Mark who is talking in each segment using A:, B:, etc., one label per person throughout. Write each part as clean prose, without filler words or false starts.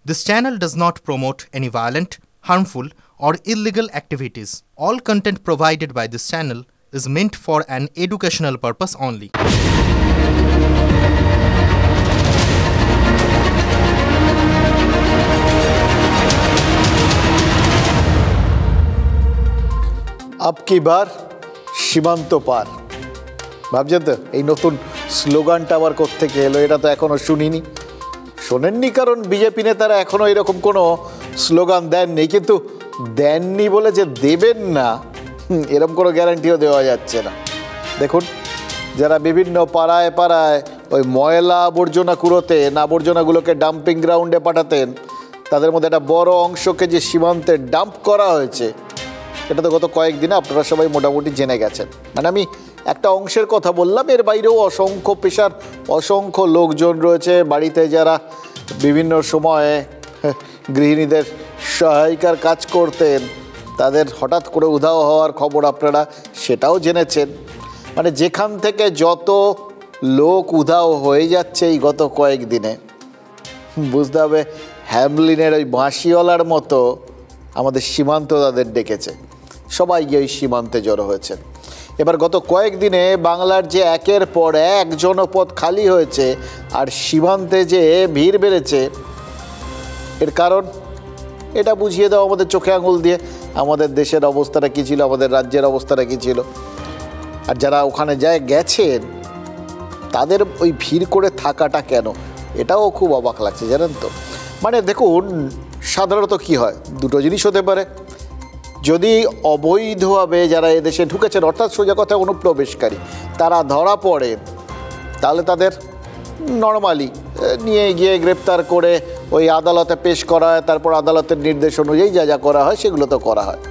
A: This channel does not promote any violent, harmful, or illegal activities. All content provided by this channel is meant for an educational purpose only.
B: अब की बार সীমান্ত পার ভাবছেন তো এই নতুন স্লোগানটা আবার কোত্থেকে এলো এটা তো এখনো শুনিনি শোনেননি কারণ বিজেপি নেতারা এখনো এরকম কোনো স্লোগান দেননি কিন্তু দেননি বলে যে দেবেন না এরকম কোনো গ্যারান্টিও দেওয়া যাচ্ছে না দেখুন যারা বিভিন্ন পাড়ায় পাড়ায় ওই ময়লা আবর্জনা কুড়োতেন আবর্জনাগুলোকে ডাম্পিং গ্রাউন্ডে পাঠাতেন তাদের মধ্যে একটা বড় অংশকে যে সীমান্তে ডাম্প করা হয়েছে এটা তো গত কয়েকদিনে আপনারা সবাই মোটামুটি জেনে গেছেন মানে আমি একটা অংশের কথা বললাম এর বাইরেও অসংখ্য পেশার অসংখ্য লোকজন রয়েছে বাড়িতে যারা বিভিন্ন সময়ে গৃহিণীদের সহায়িকার কাজ করতেন তাদের হঠাৎ করে উধাও হওয়ার খবর আপনারা সেটাও জেনেছেন মানে যেখান থেকে যত লোক উধাও হয়ে যাচ্ছে এই গত কয়েকদিনে বুঝতে হবে হ্যামলিনের ওই বাঁশিওয়ালার মতো আমাদের সীমান্ত তাদের ডেকেছে সবাই গিয়ে ওই সীমান্তে জড়ো হয়েছেন এবার গত কয়েকদিনে বাংলার যে একের পর এক জনপদ খালি হয়েছে আর সীমান্তে যে ভিড় বেড়েছে এর কারণ এটা বুঝিয়ে দাও আমাদের চোখে আঙুল দিয়ে আমাদের দেশের অবস্থাটা কী ছিল আমাদের রাজ্যের অবস্থাটা কী ছিল আর যারা ওখানে যায় গেছেন তাদের ওই ভিড় করে থাকাটা কেন এটাও খুব অবাক লাগছে জানেন তো মানে দেখুন সাধারণত কি হয় দুটো জিনিস হতে পারে যদি অবৈধভাবে যারা এদেশে ঢুকেছেন অর্থাৎ সোজা কথা অনুপ্রবেশকারী তারা ধরা পড়েন তাহলে তাদের নর্মালি নিয়ে গিয়ে গ্রেপ্তার করে ওই আদালতে পেশ করা হয় তারপর আদালতের নির্দেশ অনুযায়ী যা যা করা হয় সেগুলো তো করা হয়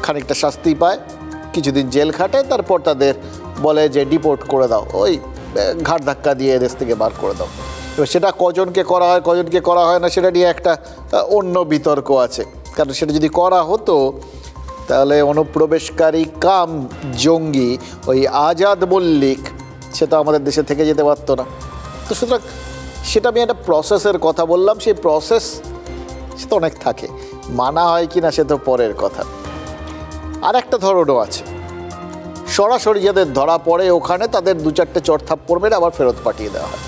B: খানিকটা শাস্তি পায় কিছুদিন জেল খাটে তারপর তাদের বলে যে ডিপোর্ট করে দাও ওই ঘাট ধাক্কা দিয়ে এদেশ থেকে বার করে দাও এবার সেটা কজনকে করা হয় কজনকে করা হয় না সেটা নিয়ে একটা অন্য বিতর্ক আছে কারণ সেটা যদি করা হতো তাহলে অনুপ্রবেশকারী কাম জঙ্গি ওই আজাদ মল্লিক সে তো আমাদের দেশে থেকে যেতে পারতো না তো সুতরাং সেটা আমি একটা প্রসেসের কথা বললাম সেই প্রসেস সে তো অনেক থাকে মানা হয় কি না সে তো পরের কথা আর একটা ধরনও আছে সরাসরি যাদের ধরা পড়ে ওখানে তাদের দু চারটে চড়থাপ্পড় মেরে আবার ফেরত পাঠিয়ে দেওয়া হয়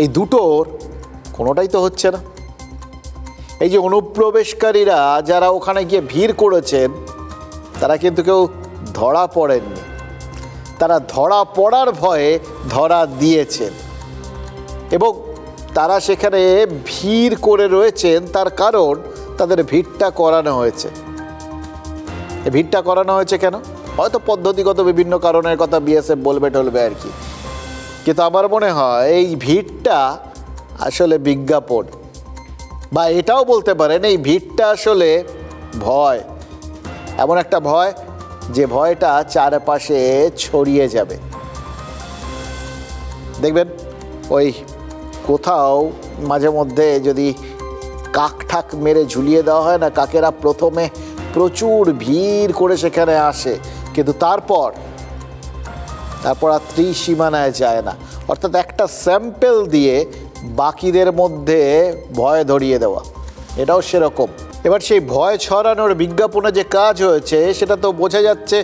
B: এই দুটোর কোনোটাই তো হচ্ছে না এই যে অনুপ্রবেশকারীরা যারা ওখানে গিয়ে ভিড় করেছেন তারা কিন্তু কেউ ধরা পড়েননি তারা ধরা পড়ার ভয়ে ধরা দিয়েছেন এবং তারা সেখানে ভিড় করে রয়েছেন তার কারণ তাদের ভিড়টা করানো হয়েছে এই ভিড়টা করানো হয়েছে কেন হয়তো পদ্ধতিগত বিভিন্ন কারণের কথা বিএসএফ বলবে টলবে আর কি কিন্তু আমার মনে হয় এই ভিড়টা আসলে বিজ্ঞাপন বা এটাও বলতে পারেন এই ভিড়টা আসলে ভয় এমন একটা ভয় যে ভয়টা চারপাশে ছড়িয়ে যাবে দেখবেন ওই কোথাও মাঝে মধ্যে যদি কাক ঠাক মেরে ঝুলিয়ে দেওয়া হয় না কাকেরা প্রথমে প্রচুর ভিড় করে সেখানে আসে কিন্তু তারপর আর ত্রিসীমানায় যায় না অর্থাৎ একটা স্যাম্পল দিয়ে বাকিদের মধ্যে ভয় ধরিয়ে দেওয়া এটাও সেরকম এবার সেই ভয় ছড়ানোর বিজ্ঞাপনে যে কাজ হয়েছে সেটা তো বোঝা যাচ্ছে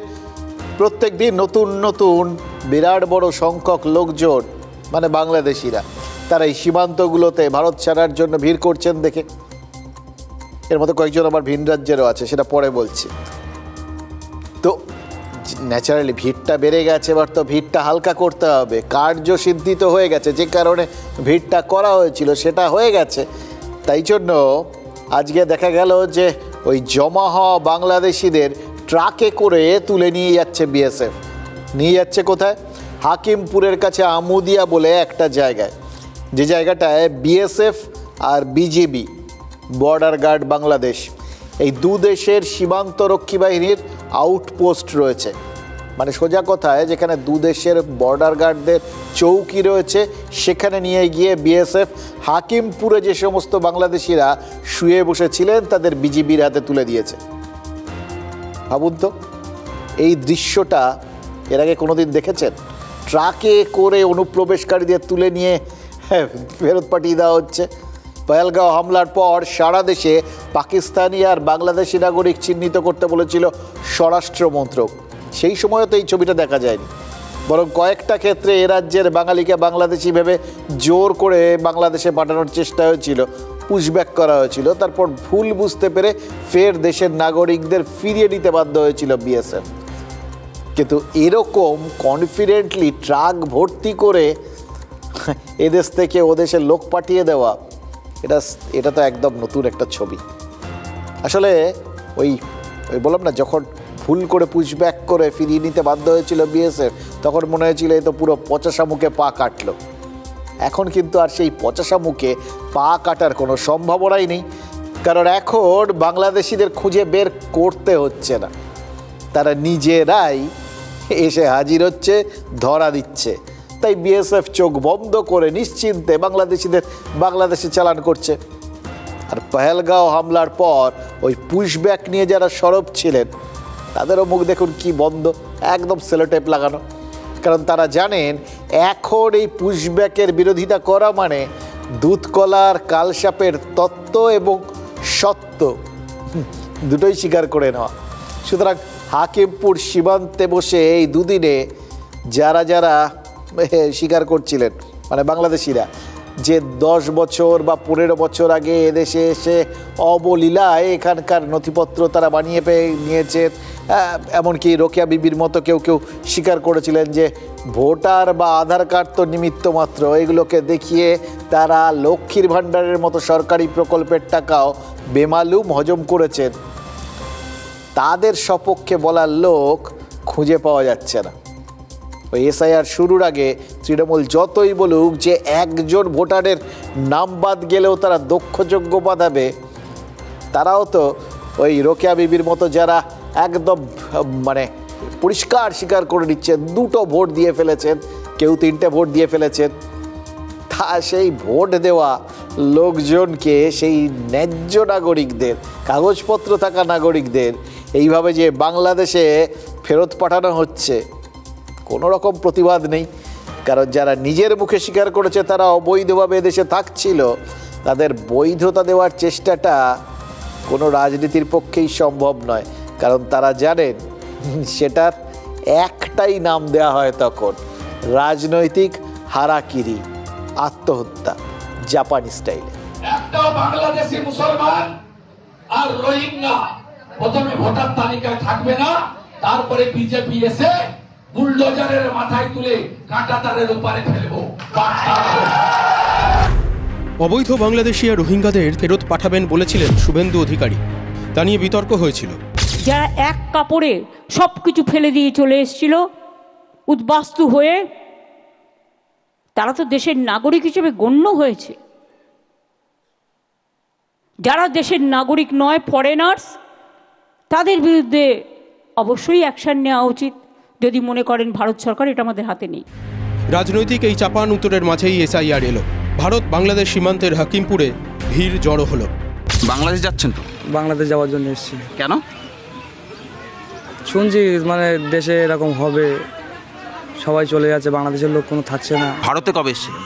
B: প্রত্যেক দিন নতুন নতুন বিরাট বড় সংখ্যক লোকজন মানে বাংলাদেশিরা তারা এই সীমান্তগুলোতে ভারত ছাড়ার জন্য ভিড় করছেন দেখে এর মধ্যে কয়েকজন আবার ভিন রাজ্যেরও আছে সেটা পরে বলছি তো ন্যাচারালি ভিড়টা বেড়ে গেছে এবার তো ভিড়টা হালকা করতে হবে কার্যসিদ্ধি তো হয়ে গেছে যে কারণে ভিড়টা করা হয়েছিল সেটা হয়ে গেছে তাই জন্য আজকে দেখা গেল যে ওই জমা হওয়া বাংলাদেশিদের ট্রাকে করে তুলে নিয়ে যাচ্ছে বিএসএফ নিয়ে যাচ্ছে কোথায় হাকিমপুরের কাছে আমুদিয়া বলে একটা জায়গায় যে জায়গাটায় বিএসএফ আর বিজিবি বর্ডার গার্ড বাংলাদেশ এই দু দেশের সীমান্তরক্ষী বাহিনীর আউটপোস্ট রয়েছে মানে সোজা কথায় যেখানে দু দেশের বর্ডার গার্ডদের চৌকি রয়েছে সেখানে নিয়ে গিয়ে বিএসএফ হাকিমপুরে যে সমস্ত বাংলাদেশিরা শুয়ে বসেছিলেন তাদের বিজিবির হাতে তুলে দিয়েছে ভাবুন তো এই দৃশ্যটা এর আগে কোনোদিন দেখেছেন ট্রাকে করে অনুপ্রবেশকারীদের তুলে নিয়ে ফেরত পাঠিয়ে দেওয়া হচ্ছে পহেলগাঁও হামলার পর সারা দেশে পাকিস্তানি আর বাংলাদেশি নাগরিক চিহ্নিত করতে বলেছিল স্বরাষ্ট্র মন্ত্রক। সেই সময়ও তো এই ছবিটা দেখা যায়নি, বরং কয়েকটা ক্ষেত্রে এ রাজ্যের বাঙালিকে বাংলাদেশি ভেবে জোর করে বাংলাদেশে পাঠানোর চেষ্টা হয়েছিল, পুশব্যাক করা হয়েছিল। তারপর ভুল বুঝতে পেরে ফের দেশের নাগরিকদের ফিরিয়ে নিতে বাধ্য হয়েছিল বিএসএফ। কিন্তু এরকম কনফিডেন্টলি ট্রাক ভর্তি করে এদেশ থেকে ওদেশের লোক পাঠিয়ে দেওয়া, এটা তো একদম নতুন একটা ছবি। আসলে ওই বললাম না, যখন ভুল করে পুশব্যাক করে ফিরিয়ে নিতে বাধ্য হয়েছিল বিএসএফ, তখন মনে হয়েছিল এই তো পুরো পচাশা মুখে পা কাটলো। এখন কিন্তু আর সেই পচাশা মুখে পা কাটার কোনো সম্ভাবনাই নেই, কারণ এখন বাংলাদেশিদের খুঁজে বের করতে হচ্ছে না, তারা নিজেরাই এসে হাজির হচ্ছে, ধরা দিচ্ছে। তাই বিএসএফ চোখ বন্ধ করে নিশ্চিন্তে বাংলাদেশিদের বাংলাদেশে চালান করছে। আর পহেলগাঁও হামলার পর ওই পুশব্যাক নিয়ে যারা সরব ছিলেন, তাদেরও মুখ দেখুন কি বন্ধ, একদম সেলোটেপ লাগানো। কারণ তারা জানেন এখন এই পুশব্যাকের বিরোধিতা করা মানে দুধকলার কালসাপের তত্ত্ব এবং সত্য দুটোই স্বীকার করে নেওয়া। সুতরাং হাকিমপুর সীমান্তে বসে এই দুদিনে যারা যারা স্বীকার করছিলেন, মানে বাংলাদেশিরা, যে 10 বছর বা 15 বছর আগে এদেশে এসে অবলীলায় এখানকার নথিপত্র তারা বানিয়ে পেয়ে নিয়েছে, এমনকি রোকেয়া বিবির মতো কেউ কেউ স্বীকার করেছিলেন যে ভোটার বা আধার কার্ড তো নিমিত্ত মাত্র, এগুলোকে দেখিয়ে তারা লক্ষ্মীর ভাণ্ডারের মতো সরকারি প্রকল্পের টাকাও বেমালুম হজম করেছেন, তাদের সপক্ষে বলার লোক খুঁজে পাওয়া যাচ্ছে না। ওই এসআইআর শুরুর আগে তৃণমূল যতই বলুক যে একজন ভোটারের নাম বাদ গেলেও তারা দক্ষযোগ্য বাঁধাবে, তারাও তো ওই রোকেয়া বিবির মতো যারা একদম মানে পরিষ্কার স্বীকার করে নিচ্ছেন 2টো ভোট দিয়ে ফেলেছেন, কেউ 3টে ভোট দিয়ে ফেলেছেন, তা সেই ভোট দেওয়া লোকজনকে, সেই ন্যায্য নাগরিকদের, কাগজপত্র থাকা নাগরিকদের এইভাবে যে বাংলাদেশে ফেরত পাঠানো হচ্ছে, কোনো রকম প্রতিবাদ নেই। কারণ যারা নিজের মুখে স্বীকার করেছে তারা অবৈধভাবে দেশে থাকছিল, তাদের বৈধতা দেওয়ার চেষ্টাটা কোনো রাজনীতির পক্ষেই সম্ভব নয়। কারণ তারা জানেন সেটার একটাই নাম দেয়া হয় তখন, রাজনৈতিক হারাকিরি, আত্মহত্যা, জাপানি স্টাইলে।
C: একটা বাংলাদেশি মুসলমান আর রোহিঙ্গা প্রথমে ভোটার তালিকায় থাকবে না, তারপরে বিজেপি এসে বুলডোজারের মাথায় তুলে কাঁটা তারের উপরে ফেলবো।
D: অবৈধ বাংলাদেশি আর রোহিঙ্গাদের ফেরত পাঠাবেন বলেছিলেন শুভেন্দু অধিকারী, তা নিয়ে বিতর্ক হয়েছিল।
E: যারা এক কাপড়ে সবকিছু ফেলে দিয়ে চলে এসেছিল উদ্বাস্তু হয়ে, তারা তো দেশের নাগরিক হিসেবে গণ্য হয়েছে। যারা দেশের নাগরিক নয়, ফরেনার্স, তাদের বিরুদ্ধে অবশ্যই অ্যাকশন নেওয়া উচিত, যদি মনে করেন ভারত সরকার এটা আমাদের হাতে নেই।
D: রাজনৈতিক এই চাপান উত্তরের মাঝেই এসআইআর এলো। ভারত বাংলাদেশ সীমান্তের হাকিমপুরে ভিড় জড়ো হলো।
F: বাংলাদেশ যাচ্ছেন তো?
G: বাংলাদেশ যাওয়ার জন্য এসেছি।
F: কেন?
G: শুনছি মানে দেশে এরকম হবে, সবাই চলে যাচ্ছে, বাংলাদেশের লোক কোনো থাকছে না।
F: ভারতে কবে এসেছিলেন?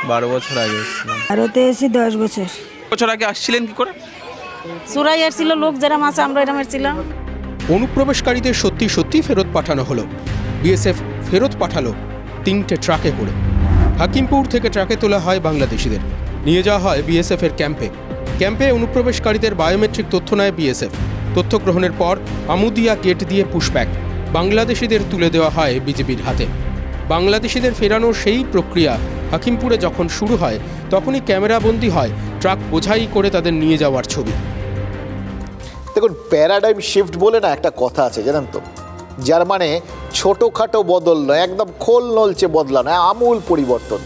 G: 12 বছর আগে এসেছিলাম।
H: ভারতে এসে 10 বছর।
F: বছর আগে আসছিলেন কি করে?
H: সুরাই এসেছিল লোক, যেরকম আছে আমরা এরকম এসেছিলাম।
D: অনুপ্রবেশকারীদের সত্যি সত্যি ফেরত পাঠানো হলো। বিএসএফ ফেরত পাঠালো 3টে ট্রাকে করে। হাকিমপুর থেকে ট্রাকে তোলা হয় বাংলাদেশিদের, নিয়ে যাওয়া হয় বিএসএফ এর ক্যাম্পে। ক্যাম্পে অনুপ্রবেশকারীদের বায়োমেট্রিক তথ্য নেয় বিএসএফ। তথ্য গ্রহণের পর আমুদিয়া গেট দিয়ে পুশব্যাক, বাংলাদেশিদের তুলে দেওয়া হয় বিজেপির হাতে। বাংলাদেশিদের ফেরানোর সেই প্রক্রিয়া হাকিমপুরে যখন শুরু হয়, তখনই ক্যামেরাবন্দি হয় ট্রাক বোঝাই করে তাদের নিয়ে যাওয়ার ছবি।
B: দেখুন, প্যারাডাইম শিফট বলে না একটা কথা আছে, জানেন তো, যার মানে ছোটোখাটো বদল নয়, একদম খোল নলচে বদলানো, আমূল পরিবর্তন।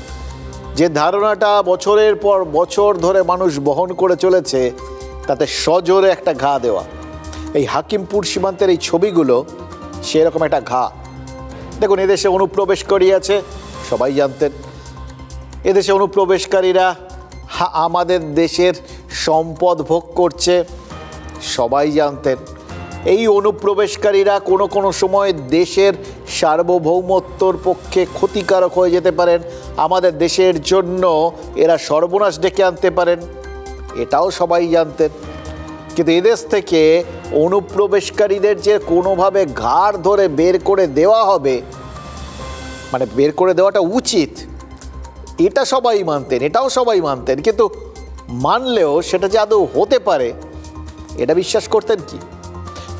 B: যে ধারণাটা বছরের পর বছর ধরে মানুষ বহন করে চলেছে, তাতে সজোরে একটা ঘা দেওয়া। এই হাকিমপুর সীমান্তের এই ছবিগুলো সেরকম একটা ঘা। দেখুন, এদেশে অনুপ্রবেশকারী আছে, সবাই জানতেন। এদেশে অনুপ্রবেশকারীরা আমাদের দেশের সম্পদ ভোগ করছে, সবাই জানতেন। এই অনুপ্রবেশকারীরা কোনো কোনো সময় দেশের সার্বভৌমত্বর পক্ষে ক্ষতিকারক হয়ে যেতে পারেন, আমাদের দেশের জন্য এরা সর্বনাশ ডেকে আনতে পারেন। এটাও সবাই জানতেন। কিন্তু এদেশ থেকে অনুপ্রবেশকারীদের যে কোনোভাবে ঘাড় ধরে বের করে দেওয়া হবে, মানে বের করে দেওয়াটা উচিত, এটা সবাই মানতেন, এটাও সবাই মানতেন। কিন্তু মানলেও সেটা যে আদৌ হতে পারে এটা বিশ্বাস করতেন কি?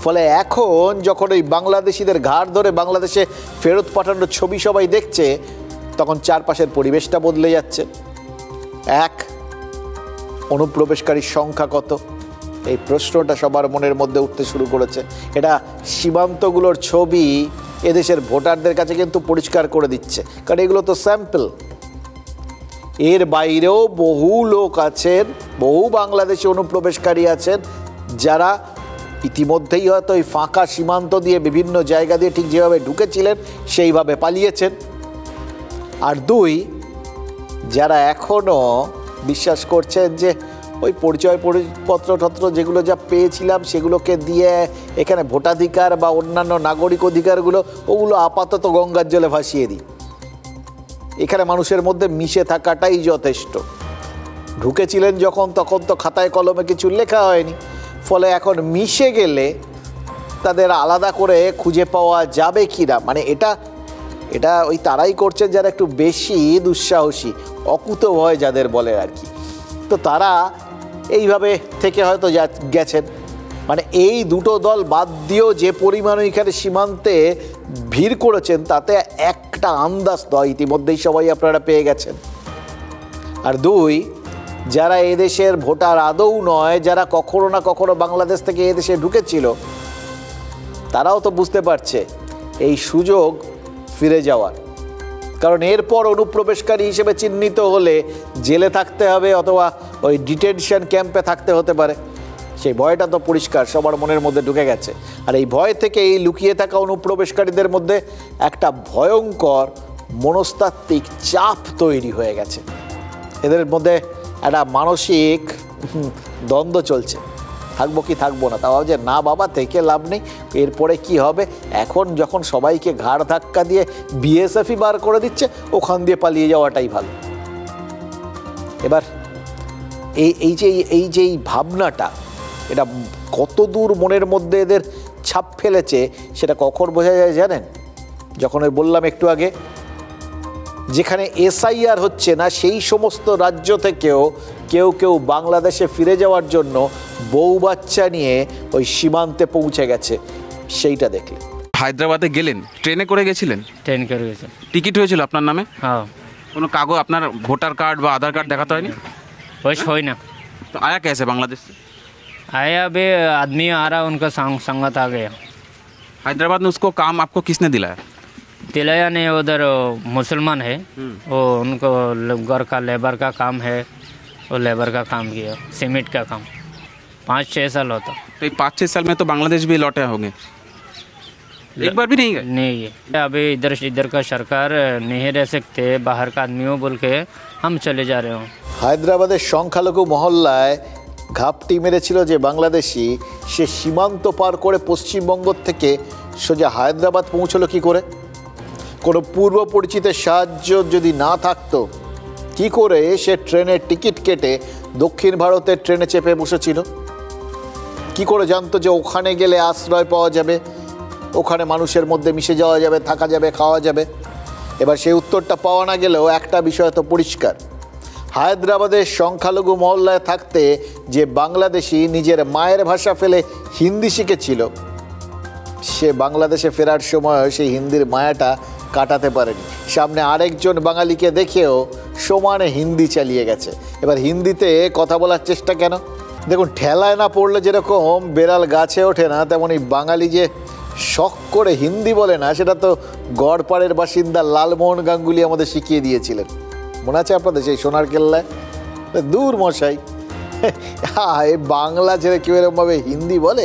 B: ফলে এখন যখন ওই বাংলাদেশিদের ঘাড় ধরে বাংলাদেশে ফেরত পাঠানোর ছবি সবাই দেখছে, তখন চারপাশের পরিবেশটা বদলে যাচ্ছে। এক, অনুপ্রবেশকারীর সংখ্যা কত, এই প্রশ্নটা সবার মনের মধ্যে উঠতে শুরু করেছে। এটা সীমান্তগুলোর ছবি এদেশের ভোটারদের কাছে কিন্তু পরিষ্কার করে দিচ্ছে, কারণ এগুলো তো স্যাম্পল। এর বাইরেও বহু লোক আছেন, বহু বাংলাদেশি অনুপ্রবেশকারী আছেন যারা ইতিমধ্যেই হয়তো ওই ফাঁকা সীমান্ত দিয়ে বিভিন্ন জায়গা দিয়ে ঠিক যেভাবে ঢুকেছিলেন সেইভাবে পালিয়েছেন। আর দুই, যারা এখনও বিশ্বাস করছেন যে ওই পরিচয়পত্র যেগুলো যা পেয়েছিলাম সেগুলোকে দিয়ে এখানে ভোটাধিকার বা অন্যান্য নাগরিক অধিকারগুলো ওগুলো আপাতত গঙ্গার জলে ভাসিয়ে দিই, এখানে মানুষের মধ্যে মিশে থাকাটাই যথেষ্ট। ঢুকেছিলেন যখন তখন তো খাতায় কলমে কিছু লেখা হয়নি, ফলে এখন মিশে গেলে তাদের আলাদা করে খুঁজে পাওয়া যাবে কি না, মানে এটা ওই তারাই করছেন যারা একটু বেশি দুঃসাহসী, অকুতভয় যাদের বলে আর কি। তো তারা এইভাবে থেকে হয়তো গেছেন। মানে এই দুটো দল বাদ দিয়েও যে পরিমাণ এখানে সীমান্তে ভিড় করেছেন তাতে একটা আন্দাজ তো ইতিমধ্যেই সবাই আপনারা পেয়ে গেছেন। আর দুই, যারা এদেশের ভোটার আদৌ নয়, যারা কখনো না কখনো বাংলাদেশ থেকে এদেশে ঢুকেছিল, তারাও তো বুঝতে পারছে এই সুযোগ ফিরে যাওয়ার। কারণ এরপর অনুপ্রবেশকারী হিসেবে চিহ্নিত হলে জেলে থাকতে হবে অথবা ওই ডিটেনশন ক্যাম্পে থাকতে হতে পারে, সেই ভয়টা তো পরিষ্কার সবার মনের মধ্যে ঢুকে গেছে। আর এই ভয় থেকে এই লুকিয়ে থাকা অনুপ্রবেশকারীদের মধ্যে একটা ভয়ঙ্কর মনস্তাত্ত্বিক চাপ তৈরি হয়ে গেছে। এদের মধ্যে একটা মানসিক দ্বন্দ্ব চলছে, থাকবো কি থাকবো না। তাও যে না বাবা থেকে লাভ নেই, এরপরে কি হবে, এখন যখন সবাইকে ঘাড় ধাক্কা দিয়ে বিএসএফই বার করে দিচ্ছে, ওখান দিয়ে পালিয়ে যাওয়াটাই ভালো। এবার এই যে ভাবনাটা, এটা কত দূর মনের মধ্যে এদের ছাপ ফেলেছে সেটা কখন বোঝা যায় জানেন? যখন বললাম একটু আগে, যেখানে এসআইআর হচ্ছে না সেই সমস্ত রাজ্য থেকেও কেউ বাংলাদেশে ফিরে যাওয়ার জন্য বউ বাচ্চা নিয়ে ওই সীমান্তে পৌঁছে গেছে, সেইটা দেখলে।
F: হায়দ্রাবাদে গেলেন, ট্রেনে করে গেছিলেন?
I: ট্রেন করে গেছে।
F: টিকিট হয়েছিল আপনার নামে?
I: হ্যাঁ।
F: কোনো কাগজ, আপনার ভোটার কার্ড বা আধার কার্ড দেখাতে হয়নি?
I: कुछ हो ना।
F: तो आया कैसे बांग्लादेश से?
I: आया अभी आदमी आ रहा, उनका संगत आ गया।
F: हैदराबाद में उसको काम आपको किसने दिलाया?
I: दिलाया नहीं, उधर मुसलमान है, वो उनको घर का लेबर का काम है, वो लेबर का काम किया, सीमेंट का काम। 5-6 साल होता।
F: तो 5-6 साल में तो बांग्लादेश भी लौटे होंगे? एक बार भी नहीं गए?
I: नहीं है, अभी इधर का सरकार नहीं रह सकते, बाहर का आदमी हो बोल के हम चले जा रहे हो।
B: হায়দ্রাবাদের সংখ্যালঘু মহল্লায় ঘাপটি মেরেছিল যে বাংলাদেশি, সে সীমান্ত পার করে পশ্চিমবঙ্গ থেকে সোজা হায়দ্রাবাদ পৌঁছলো কি করে? কোনো পূর্ব পরিচিতের সাহায্য যদি না থাকতো, কি করে সে ট্রেনের টিকিট কেটে দক্ষিণ ভারতের ট্রেনে চেপে বসেছিল? কি করে জানতো যে ওখানে গেলে আশ্রয় পাওয়া যাবে, ওখানে মানুষের মধ্যে মিশে যাওয়া যাবে, থাকা যাবে, খাওয়া যাবে? এবার সেই উত্তরটা পাওয়া না গেলেও একটা বিষয় তো পরিষ্কার, হায়দ্রাবাদের সংখ্যালঘু মহল্লায় থাকতে যে বাংলাদেশি নিজের মায়ের ভাষা ফেলে হিন্দি শিখেছিল, সে বাংলাদেশে ফেরার সময় সেই হিন্দির মায়াটা কাটাতে পারেনি। সামনে আরেকজন বাঙালিকে দেখেও সমানে হিন্দি চালিয়ে গেছে। এবার হিন্দিতে কথা বলার চেষ্টা কেন? দেখুন, ঠেলায় না পড়লে যেরকম বেড়াল গাছে ওঠে না, তেমনই বাঙালি যে শখ করে হিন্দি বলে না, সেটা তো গড়পাড়ের বাসিন্দা লালমোহন গাঙ্গুলি আমাদের শিখিয়ে দিয়েছিলেন। মনে আছে আপনাদের সেই সোনার কেল্লায়? দূর মশাই, এই বাংলা ছেড়ে কেউ এরকমভাবে হিন্দি বলে?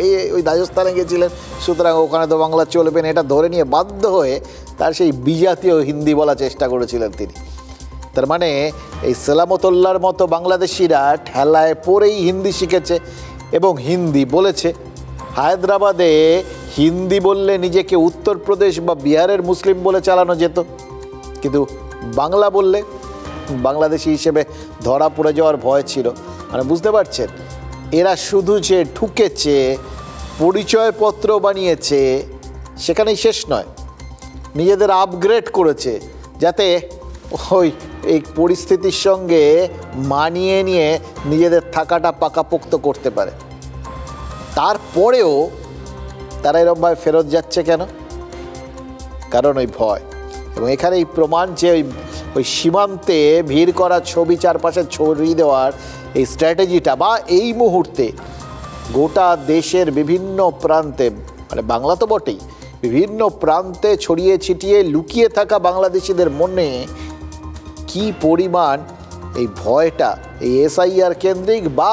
B: এই ওই রাজস্থানে গেছিলেন, সুতরাং ওখানে তো বাংলা চলবে না, এটা ধরে নিয়ে বাধ্য হয়ে তার সেই বিজাতীয় হিন্দি বলার চেষ্টা করেছিলেন তিনি। তার মানে এই সালামতুল্লাহর মতো বাংলাদেশিরা ঠেলায় পড়েই হিন্দি শিখেছে এবং হিন্দি বলেছে। হায়দ্রাবাদে হিন্দি বললে নিজেকে উত্তরপ্রদেশ বা বিহারের মুসলিম বলে চালানো যেত, কিন্তু বাংলা বললে বাংলাদেশি হিসেবে ধরা পড়ে যাওয়ার ভয় ছিল। মানে বুঝতে পারছেন, এরা শুধু যে ঢুকেছে, পরিচয়পত্র বানিয়েছে, সেখানেই শেষ নয়, নিজেদের আপগ্রেড করেছে যাতে ওই এই পরিস্থিতির সঙ্গে মানিয়ে নিয়ে নিজেদের থাকাটা পাকাপোক্ত করতে পারে। তারপরেও তারা এরকমভাবে ফেরত যাচ্ছে কেন? কারণ ওই ভয়। এবং এখানে এই প্রমাণ যে ওই সীমান্তে ভিড় করা ছবি চারপাশে ছড়িয়ে দেওয়ার এই স্ট্র্যাটেজিটা, বা এই মুহূর্তে গোটা দেশের বিভিন্ন প্রান্তে, মানে বাংলা তো বটেই, বিভিন্ন প্রান্তে ছড়িয়ে ছিটিয়ে লুকিয়ে থাকা বাংলাদেশিদের মনে কি পরিমাণ এই ভয়টা, এই এসআইআর কেন্দ্রিক বা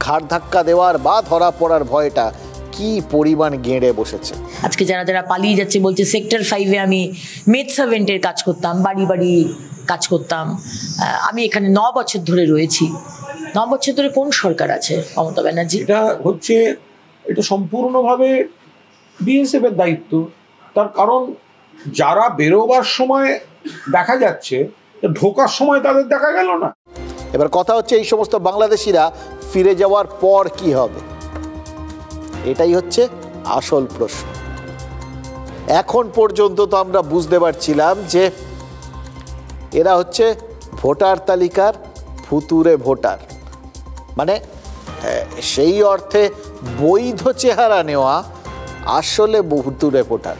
B: ঘাড় ধাক্কা দেওয়ার বা ধরা পড়ার ভয়টা কি পরিমাণ গেঁড়ে বসেছে।
J: আজকে যারা যারা পালিয়ে যাচ্ছে বলছে সেক্টর 5-এ আমি মেড সার্ভেন্টের কাজ করতাম, বাড়ি বাড়ি কাজ করতাম, আমি এখানে 9 বছর ধরে রয়েছি। 9 বছর ধরে কোন সরকার আছে মমতা ব্যানার্জি?
K: এটা সম্পূর্ণভাবে বিএসএফ এর দায়িত্ব। তার কারণ যারা বেরোবার সময় দেখা যাচ্ছে, ঢোকার সময় তাদের দেখা গেল না।
B: এবার কথা হচ্ছে এই সমস্ত বাংলাদেশিরা ফিরে যাওয়ার পর কি হবে, এটাই হচ্ছে আসল প্রশ্ন। এখন পর্যন্ত তো আমরা বুঝতে পারছিলাম যে এরা হচ্ছে ভোটার তালিকার ভুতুড়ে ভোটার, মানে সেই অর্থে বৈধ চেহারা নেওয়া আসলে ভুতুড়ে ভোটার।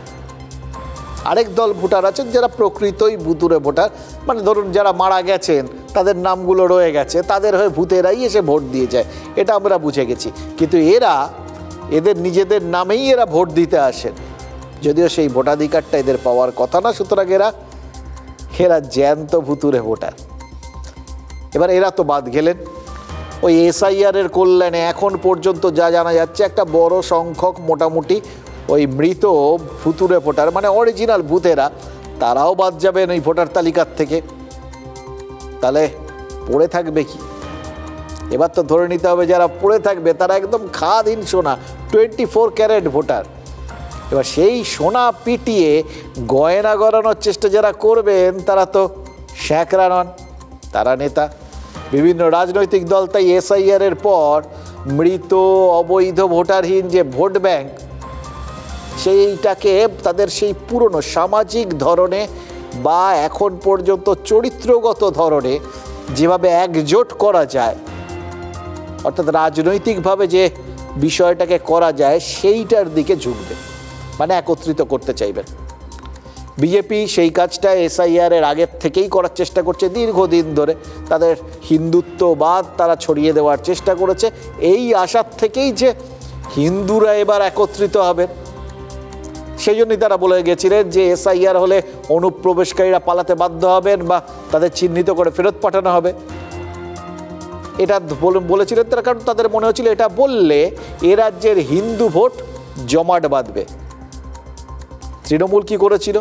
B: আরেক দল ভোটার আছেন যারা প্রকৃতই ভুতুড়ে ভোটার, মানে ধরুন যারা মারা গেছেন তাদের নামগুলো রয়ে গেছে, তাদের হয়ে ভূতেরাই এসে ভোট দিয়ে যায়, এটা আমরা বুঝে গেছি। কিন্তু এদের নিজেদের নামেই এরা ভোট দিতে আসেন, যদিও সেই ভোটাধিকারটা এদের পাওয়ার কথা না। সুতরাং এরা জ্যান্ত ভুতুড়ে ভোটার। এবার এরা তো বাদ গেলেন। ওই এসআইআরের কল্যাণে এখন পর্যন্ত যা জানা যাচ্ছে, একটা বড় সংখ্যক মোটামুটি ওই মৃত ভুতুড়ে ভোটার, মানে অরিজিনাল ভূতেরা, তারাও বাদ যাবেন ওই ভোটার তালিকার থেকে। তাহলে পড়ে থাকবে কি? এবার তো ধরে নিতে হবে যারা পড়ে থাকবে তারা একদম খাদিন সোনা, 24 ক্যারেট ভোটার। এবার সেই সোনা পিটিয়ে গয়না গড়ানোর চেষ্টা যারা করবেন তারা তো শ্যাকরা নন, তারা নেতা। বিভিন্ন রাজনৈতিক দল তাই এসআইআরের পর মৃত অবৈধ ভোটারহীন যে ভোট ব্যাংক, সেইটাকে তাদের সেই পুরনো সামাজিক ধরনে বা এখন পর্যন্ত চরিত্রগত ধরনে যেভাবে একজোট করা যায়, অর্থাৎ রাজনৈতিকভাবে যে বিষয়টাকে করা যায় সেইটার দিকে ঝুঁকবে, মানে একত্রিত করতে চাইবেন। বিজেপি সেই কাজটা এসআইআরের আগের থেকেই করার চেষ্টা করছে দীর্ঘদিন ধরে। তাদের হিন্দুত্ববাদ তারা ছড়িয়ে দেওয়ার চেষ্টা করেছে এই আশার থেকেই যে হিন্দুরা এবার একত্রিত হবেন। সেই জন্যই তারা বলে গেছিলেন যে এসআইআর হলে অনুপ্রবেশকারীরা পালাতে বাধ্য হবেন বা তাদের চিহ্নিত করে ফেরত পাঠানো হবে। এটা বলেছিলেন তার কারণ তাদের মনে হচ্ছিল এটা বললে এ রাজ্যের হিন্দু ভোট জমাট বাঁধবে। তৃণমূল কি করেছিল?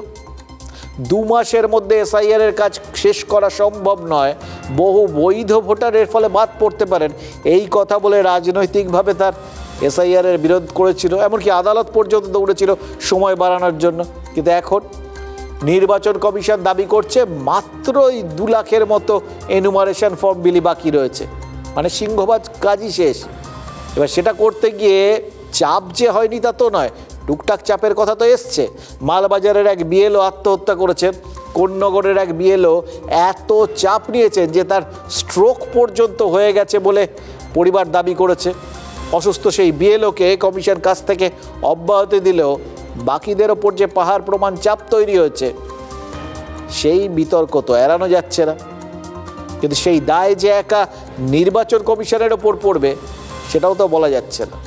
B: 2 মাসের মধ্যে এসআইআর এর কাজ শেষ করা সম্ভব নয়, বহু বৈধ ভোটার এর ফলে বাদ পড়তে পারেন, এই কথা বলে রাজনৈতিকভাবে তার এসআইআর এর বিরোধ করেছিল, এমনকি আদালত পর্যন্ত দৌড়েছিল সময় বাড়ানোর জন্য। কিন্তু এখন নির্বাচন কমিশন দাবি করছে মাত্রই 2 লাখের মতো এনুমারেশন ফর্ম বিলি বাকি রয়েছে, মানে সিংহভাগ কাজই শেষ। এবার সেটা করতে গিয়ে চাপ যে হয়নি তা তো নয়, টুকটাক চাপের কথা তো এসছে। মালবাজারের এক বিএলও আত্মহত্যা করেছেন, কোন্নগরের এক বিএলও এত চাপ নিয়েছেন যে তার স্ট্রোক পর্যন্ত হয়ে গেছে বলে পরিবার দাবি করেছে। অসুস্থ সেই বিএলওকে কমিশন কাছ থেকে অব্যাহতি দিলেও বাকিদের ওপর যে পাহাড় প্রমাণ চাপ তৈরি হয়েছে সেই বিতর্ক তো এড়ানো যাচ্ছে না। কিন্তু সেই দায় যে একা নির্বাচন কমিশনের ওপর পড়বে সেটাও তো বলা যাচ্ছে না।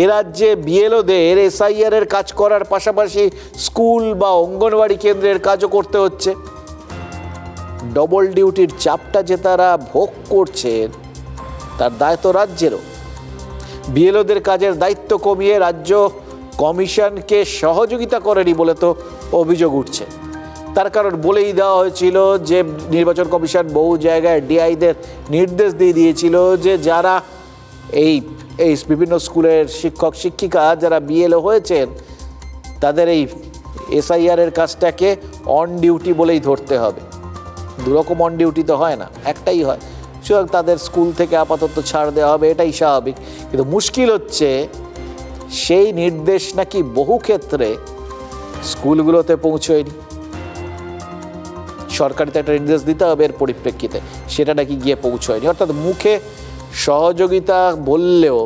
B: এ রাজ্যে বিএলওদের এসআইআর এর কাজ করার পাশাপাশি স্কুল বা অঙ্গনওয়াড়ি কেন্দ্রের কাজও করতে হচ্ছে। ডবল ডিউটির চাপটা যে তারা ভোগ করছেন তার দায় তো রাজ্যেরও। বিএলওদের কাজের দায়িত্ব কমিয়ে রাজ্য কমিশনকে সহযোগিতা করেনি বলে তো অভিযোগ উঠছে। তার কারণ বলেই দেওয়া হয়েছিল যে নির্বাচন কমিশন বহু জায়গায় ডিআইদের নির্দেশ দিয়ে দিয়েছিল যে যারা এই বিভিন্ন স্কুলের শিক্ষক শিক্ষিকা যারা বিএলও হয়েছেন তাদের এই এসআইআর এর কাজটাকে অন ডিউটি বলেই ধরতে হবে। দুরকম অন ডিউটি তো হয় না, একটাই হয়। সুতরাং তাদের স্কুল থেকে আপাতত ছাড় দেওয়া হবে, এটাই স্বাভাবিক। কিন্তু মুশকিল হচ্ছে সেই নির্দেশ নাকি বহু ক্ষেত্রে স্কুলগুলোতে পৌঁছয়নি। সরকারিতে একটা নির্দেশ দিতে হবে এর পরিপ্রেক্ষিতে, সেটা নাকি গিয়ে পৌঁছয়নি। অর্থাৎ মুখে সহযোগিতা বললেও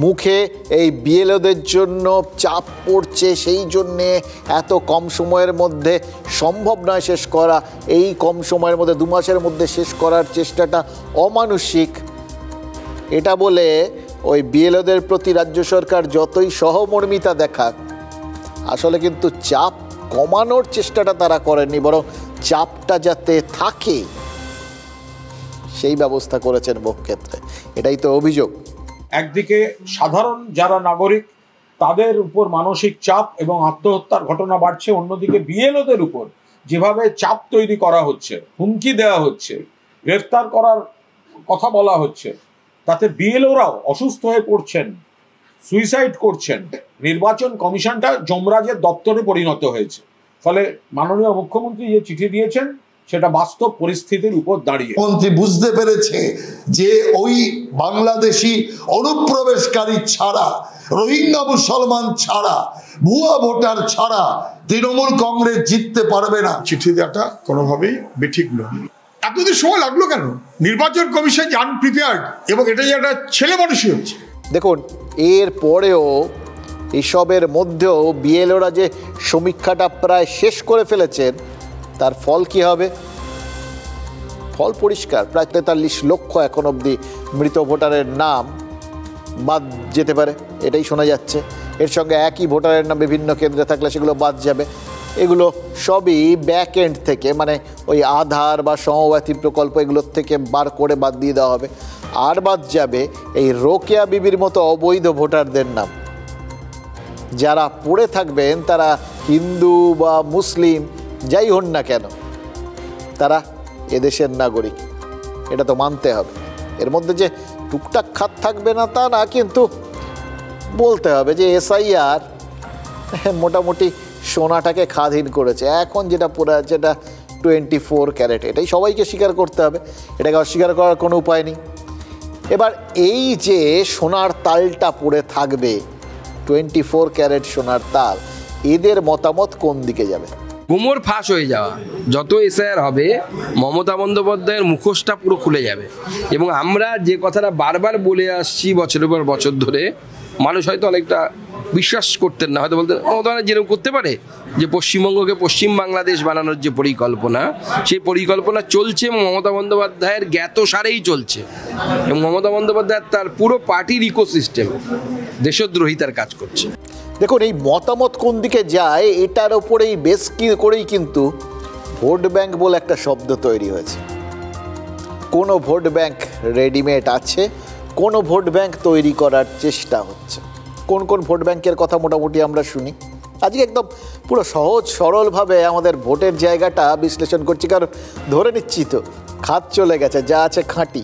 B: মুখে এই বিএলওদের জন্য চাপ পড়ছে, সেই জন্যে এত কম সময়ের মধ্যে সম্ভব নয় শেষ করা, এই কম সময়ের মধ্যে 2 মাসের মধ্যে শেষ করার চেষ্টাটা অমানুষিক, এটা বলে ওই বিএলওদের প্রতি রাজ্য সরকার যতই সহমর্মিতা দেখাক, আসলে কিন্তু চাপ কমানোর চেষ্টাটা তারা করেননি, বরং চাপটা যাতে থাকে সেই ব্যবস্থা করেছেন বহু ক্ষেত্রে। এটাই তো অভিযোগ।
K: একদিকে সাধারণ যারা নাগরিক তাদের উপর মানসিক চাপ এবং আত্মহত্যার ঘটনা বাড়ছে, অন্যদিকে বিএলওদের উপর যেভাবে চাপ তৈরি করা হচ্ছে, হুমকি দেওয়া হচ্ছে, গ্রেফতার করার কথা বলা হচ্ছে, তাতে বিএলওরাও অসুস্থ হয়ে পড়ছেন, সুইসাইড করছেন। নির্বাচন কমিশনটা যমরাজের দপ্তরে পরিণত হয়েছে। ফলে মাননীয় মুখ্যমন্ত্রী যে চিঠি দিয়েছেন সেটা বাস্তব পরিস্থিতির উপর দাঁড়িয়ে
L: মন্ত্রী বুঝতে পেরেছে যে ওই বাংলাদেশি অনুপ্রবেশকারী ছাড়া, রোহিঙ্গা মুসলমান ছাড়া, ভুয়া ভোটার ছাড়া তৃণমূল কংগ্রেস জিততে পারবে না।
M: চিঠি দেওয়াটা কোনোভাবেই বেঠিক নয়। এতদিন সময় লাগলো কেন? নির্বাচন কমিশন আনপ্রিপেয়ার্ড, এবং এটা যে একটা ছেলে মানুষই হচ্ছে।
B: দেখুন, এর পরেও এসবের মধ্যেও বিএলওরা যে সমীক্ষাটা প্রায় শেষ করে ফেলেছেন, তার ফল কি হবে? ফল পরিষ্কার। প্রায় 43 লক্ষ এখন অবধি মৃত ভোটারের নাম বাদ যেতে পারে, এটাই শোনা যাচ্ছে। এর সঙ্গে একই ভোটারের নাম বিভিন্ন কেন্দ্রে থাকলে সেগুলো বাদ যাবে। এগুলো সবই ব্যাক এন্ড থেকে, মানে ওই আধার বা সমব্যথী প্রকল্প এগুলোর থেকে বার করে বাদ দিয়ে দেওয়া হবে। আর বাদ যাবে এই রোকেয়া বিবির মতো অবৈধ ভোটারদের নাম। যারা পড়ে থাকবেন তারা হিন্দু বা মুসলিম যাই হন না কেন, তারা এদেশের নাগরিক, এটা তো মানতে হবে। এর মধ্যে যে টুকটাক খাত থাকবে না তা না, কিন্তু বলতে হবে যে এসআইআর মোটামুটি সোনাটাকে খাদহীন করেছে। এখন যেটা পড়ে আছে এটা 24 ক্যারেট, এটাই সবাইকে স্বীকার করতে হবে, এটাকে অস্বীকার করার কোনো উপায় নেই। এবার এই যে সোনার তালটা পড়ে থাকবে, 24 ক্যারেট সোনার তাল, এদের মতামত কোন দিকে যাবে?
N: কোমর ফাঁস হয়ে যাওয়া। যত এসআইআর হবে মমতা বন্দ্যোপাধ্যায়ের মুখোশটা পুরো খুলে যাবে। এবং আমরা যে কথাটা বারবার বলে আসছি বছরের পর বছর ধরে, মানুষ হয়তো অনেকটা বিশ্বাস করতেন না, হয়তো বলতেন মমতা যেরকম করতে পারে, যে পশ্চিমবঙ্গকে পশ্চিম বাংলাদেশ বানানোর যে পরিকল্পনা, সেই পরিকল্পনা চলছে এবং মমতা বন্দ্যোপাধ্যায়ের জ্ঞাতসারেই চলছে। এবং মমতা বন্দ্যোপাধ্যায় তার পুরো পার্টির ইকোসিস্টেম দেশদ্রোহিতার কাজ করছে।
B: দেখুন, এই মতামত কোন দিকে যায় এটার ওপরেই বেশ করেই কিন্তু ভোট ব্যাংক বলে একটা শব্দ তৈরি হয়েছে। কোনো ভোট ব্যাংক রেডিমেড আছে, কোনো ভোট ব্যাংক তৈরি করার চেষ্টা হচ্ছে। কোন কোন ভোট ব্যাংকের কথা মোটামুটি আমরা শুনি। আজকে একদম পুরো সহজ সরলভাবে আমাদের ভোটের জায়গাটা বিশ্লেষণ করছি, কারণ ধরে নিচ্ছি তো খাত চলে গেছে, যা আছে খাঁটি,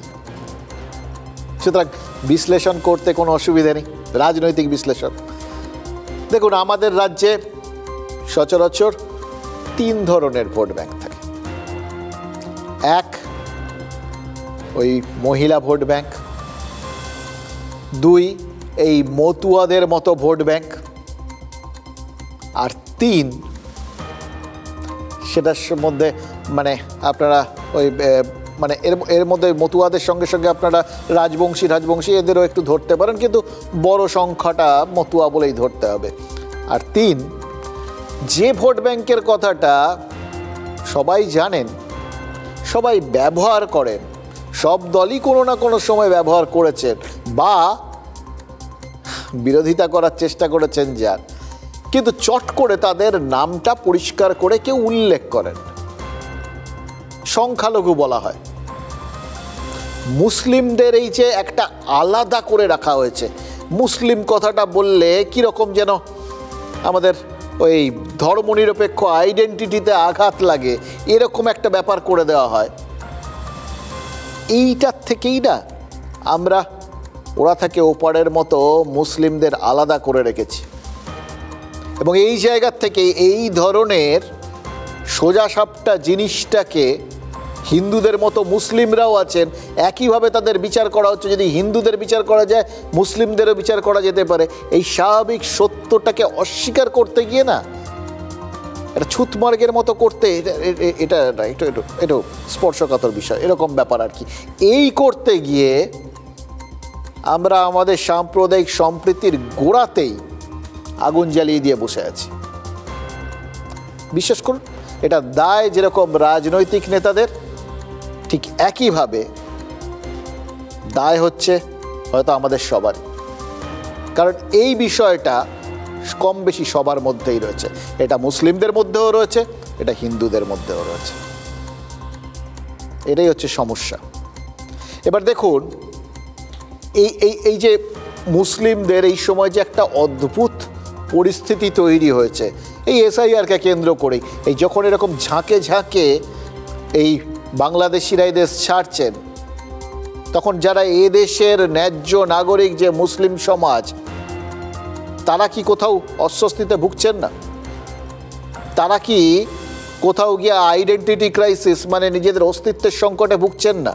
B: সুতরাং বিশ্লেষণ করতে কোনো অসুবিধা নেই, রাজনৈতিক বিশ্লেষণ। দেখুন, আমাদের রাজ্যে সচরাচর 3 ধরনের ভোট ব্যাংক থাকে। এক, ওই মহিলা ভোট ব্যাংক। 2, এই মতুয়াদের মতো ভোট ব্যাংক। আর 3, সেটার মধ্যে মানে আপনারা ওই মানে এর মধ্যে মতুয়াদের সঙ্গে সঙ্গে আপনারা রাজবংশী এদেরও একটু ধরতে পারেন, কিন্তু বড় সংখ্যাটা মতুয়া বলেই ধরতে হবে। আর 3, যে ভোট ব্যাংকের কথাটা সবাই জানেন, সবাই ব্যবহার করেন, সব দলই কোনো না কোনো সময় ব্যবহার করেছেন বা বিরোধিতা করার চেষ্টা করেছেন যার, কিন্তু চট করে তাদের নামটা পরিষ্কার করে কেউ উল্লেখ করেন, সংখ্যালঘু বলা হয়। মুসলিমদের এই যে একটা আলাদা করে রাখা হয়েছে, মুসলিম কথাটা বললে কীরকম যেন আমাদের ওই ধর্মনিরপেক্ষ আইডেন্টিটিতে আঘাত লাগে, এরকম একটা ব্যাপার করে দেওয়া হয়। এইটার থেকেই না আমরা ওরা থাকে ওপারের মতো মুসলিমদের আলাদা করে রেখেছি, এবং এই জায়গার থেকে এই ধরনের সোজাসাপটা জিনিসটাকে হিন্দুদের মতো মুসলিমরাও আছেন, একইভাবে তাদের বিচার করা হচ্ছে। যদি হিন্দুদের বিচার করা যায়, মুসলিমদেরও বিচার করা যেতে পারে। এই স্বাভাবিক সত্যটাকে অস্বীকার করতে গিয়ে না, এটা ছুতমার্গের মতো করতে, এটা একটু স্পর্শকাতর বিষয়, এরকম ব্যাপার আর কি। এই করতে গিয়ে আমরা আমাদের সাম্প্রদায়িক সম্প্রীতির গোড়াতেই আগুন জ্বালিয়ে দিয়ে বসে আছি। বিশ্বাস করুন, এটা দায় যেরকম রাজনৈতিক নেতাদের, ঠিক একইভাবে দায় হচ্ছে হয়তো আমাদের সবারই। কারণ এই বিষয়টা কম বেশি সবার মধ্যেই রয়েছে। এটা মুসলিমদের মধ্যেও রয়েছে, এটা হিন্দুদের মধ্যেও রয়েছে। এটাই হচ্ছে সমস্যা। এবার দেখুন, এই যে মুসলিমদের এই সময় যে একটা অদ্ভুত পরিস্থিতি তৈরি হয়েছে এই এসআইআরকে কেন্দ্র করেই, এই যখন এরকম ঝাঁকে ঝাঁকে এই বাংলাদেশিরা এই দেশ ছাড়ছেন, তখন যারা এ দেশের ন্যায্য নাগরিক যে মুসলিম সমাজ, তারা কি কোথাও অস্বস্তিতে ভুগছেন না? তারা কি কোথাও গিয়ে আইডেন্টিটি ক্রাইসিস, মানে নিজেদের অস্তিত্বের সংকটে ভুগছেন না?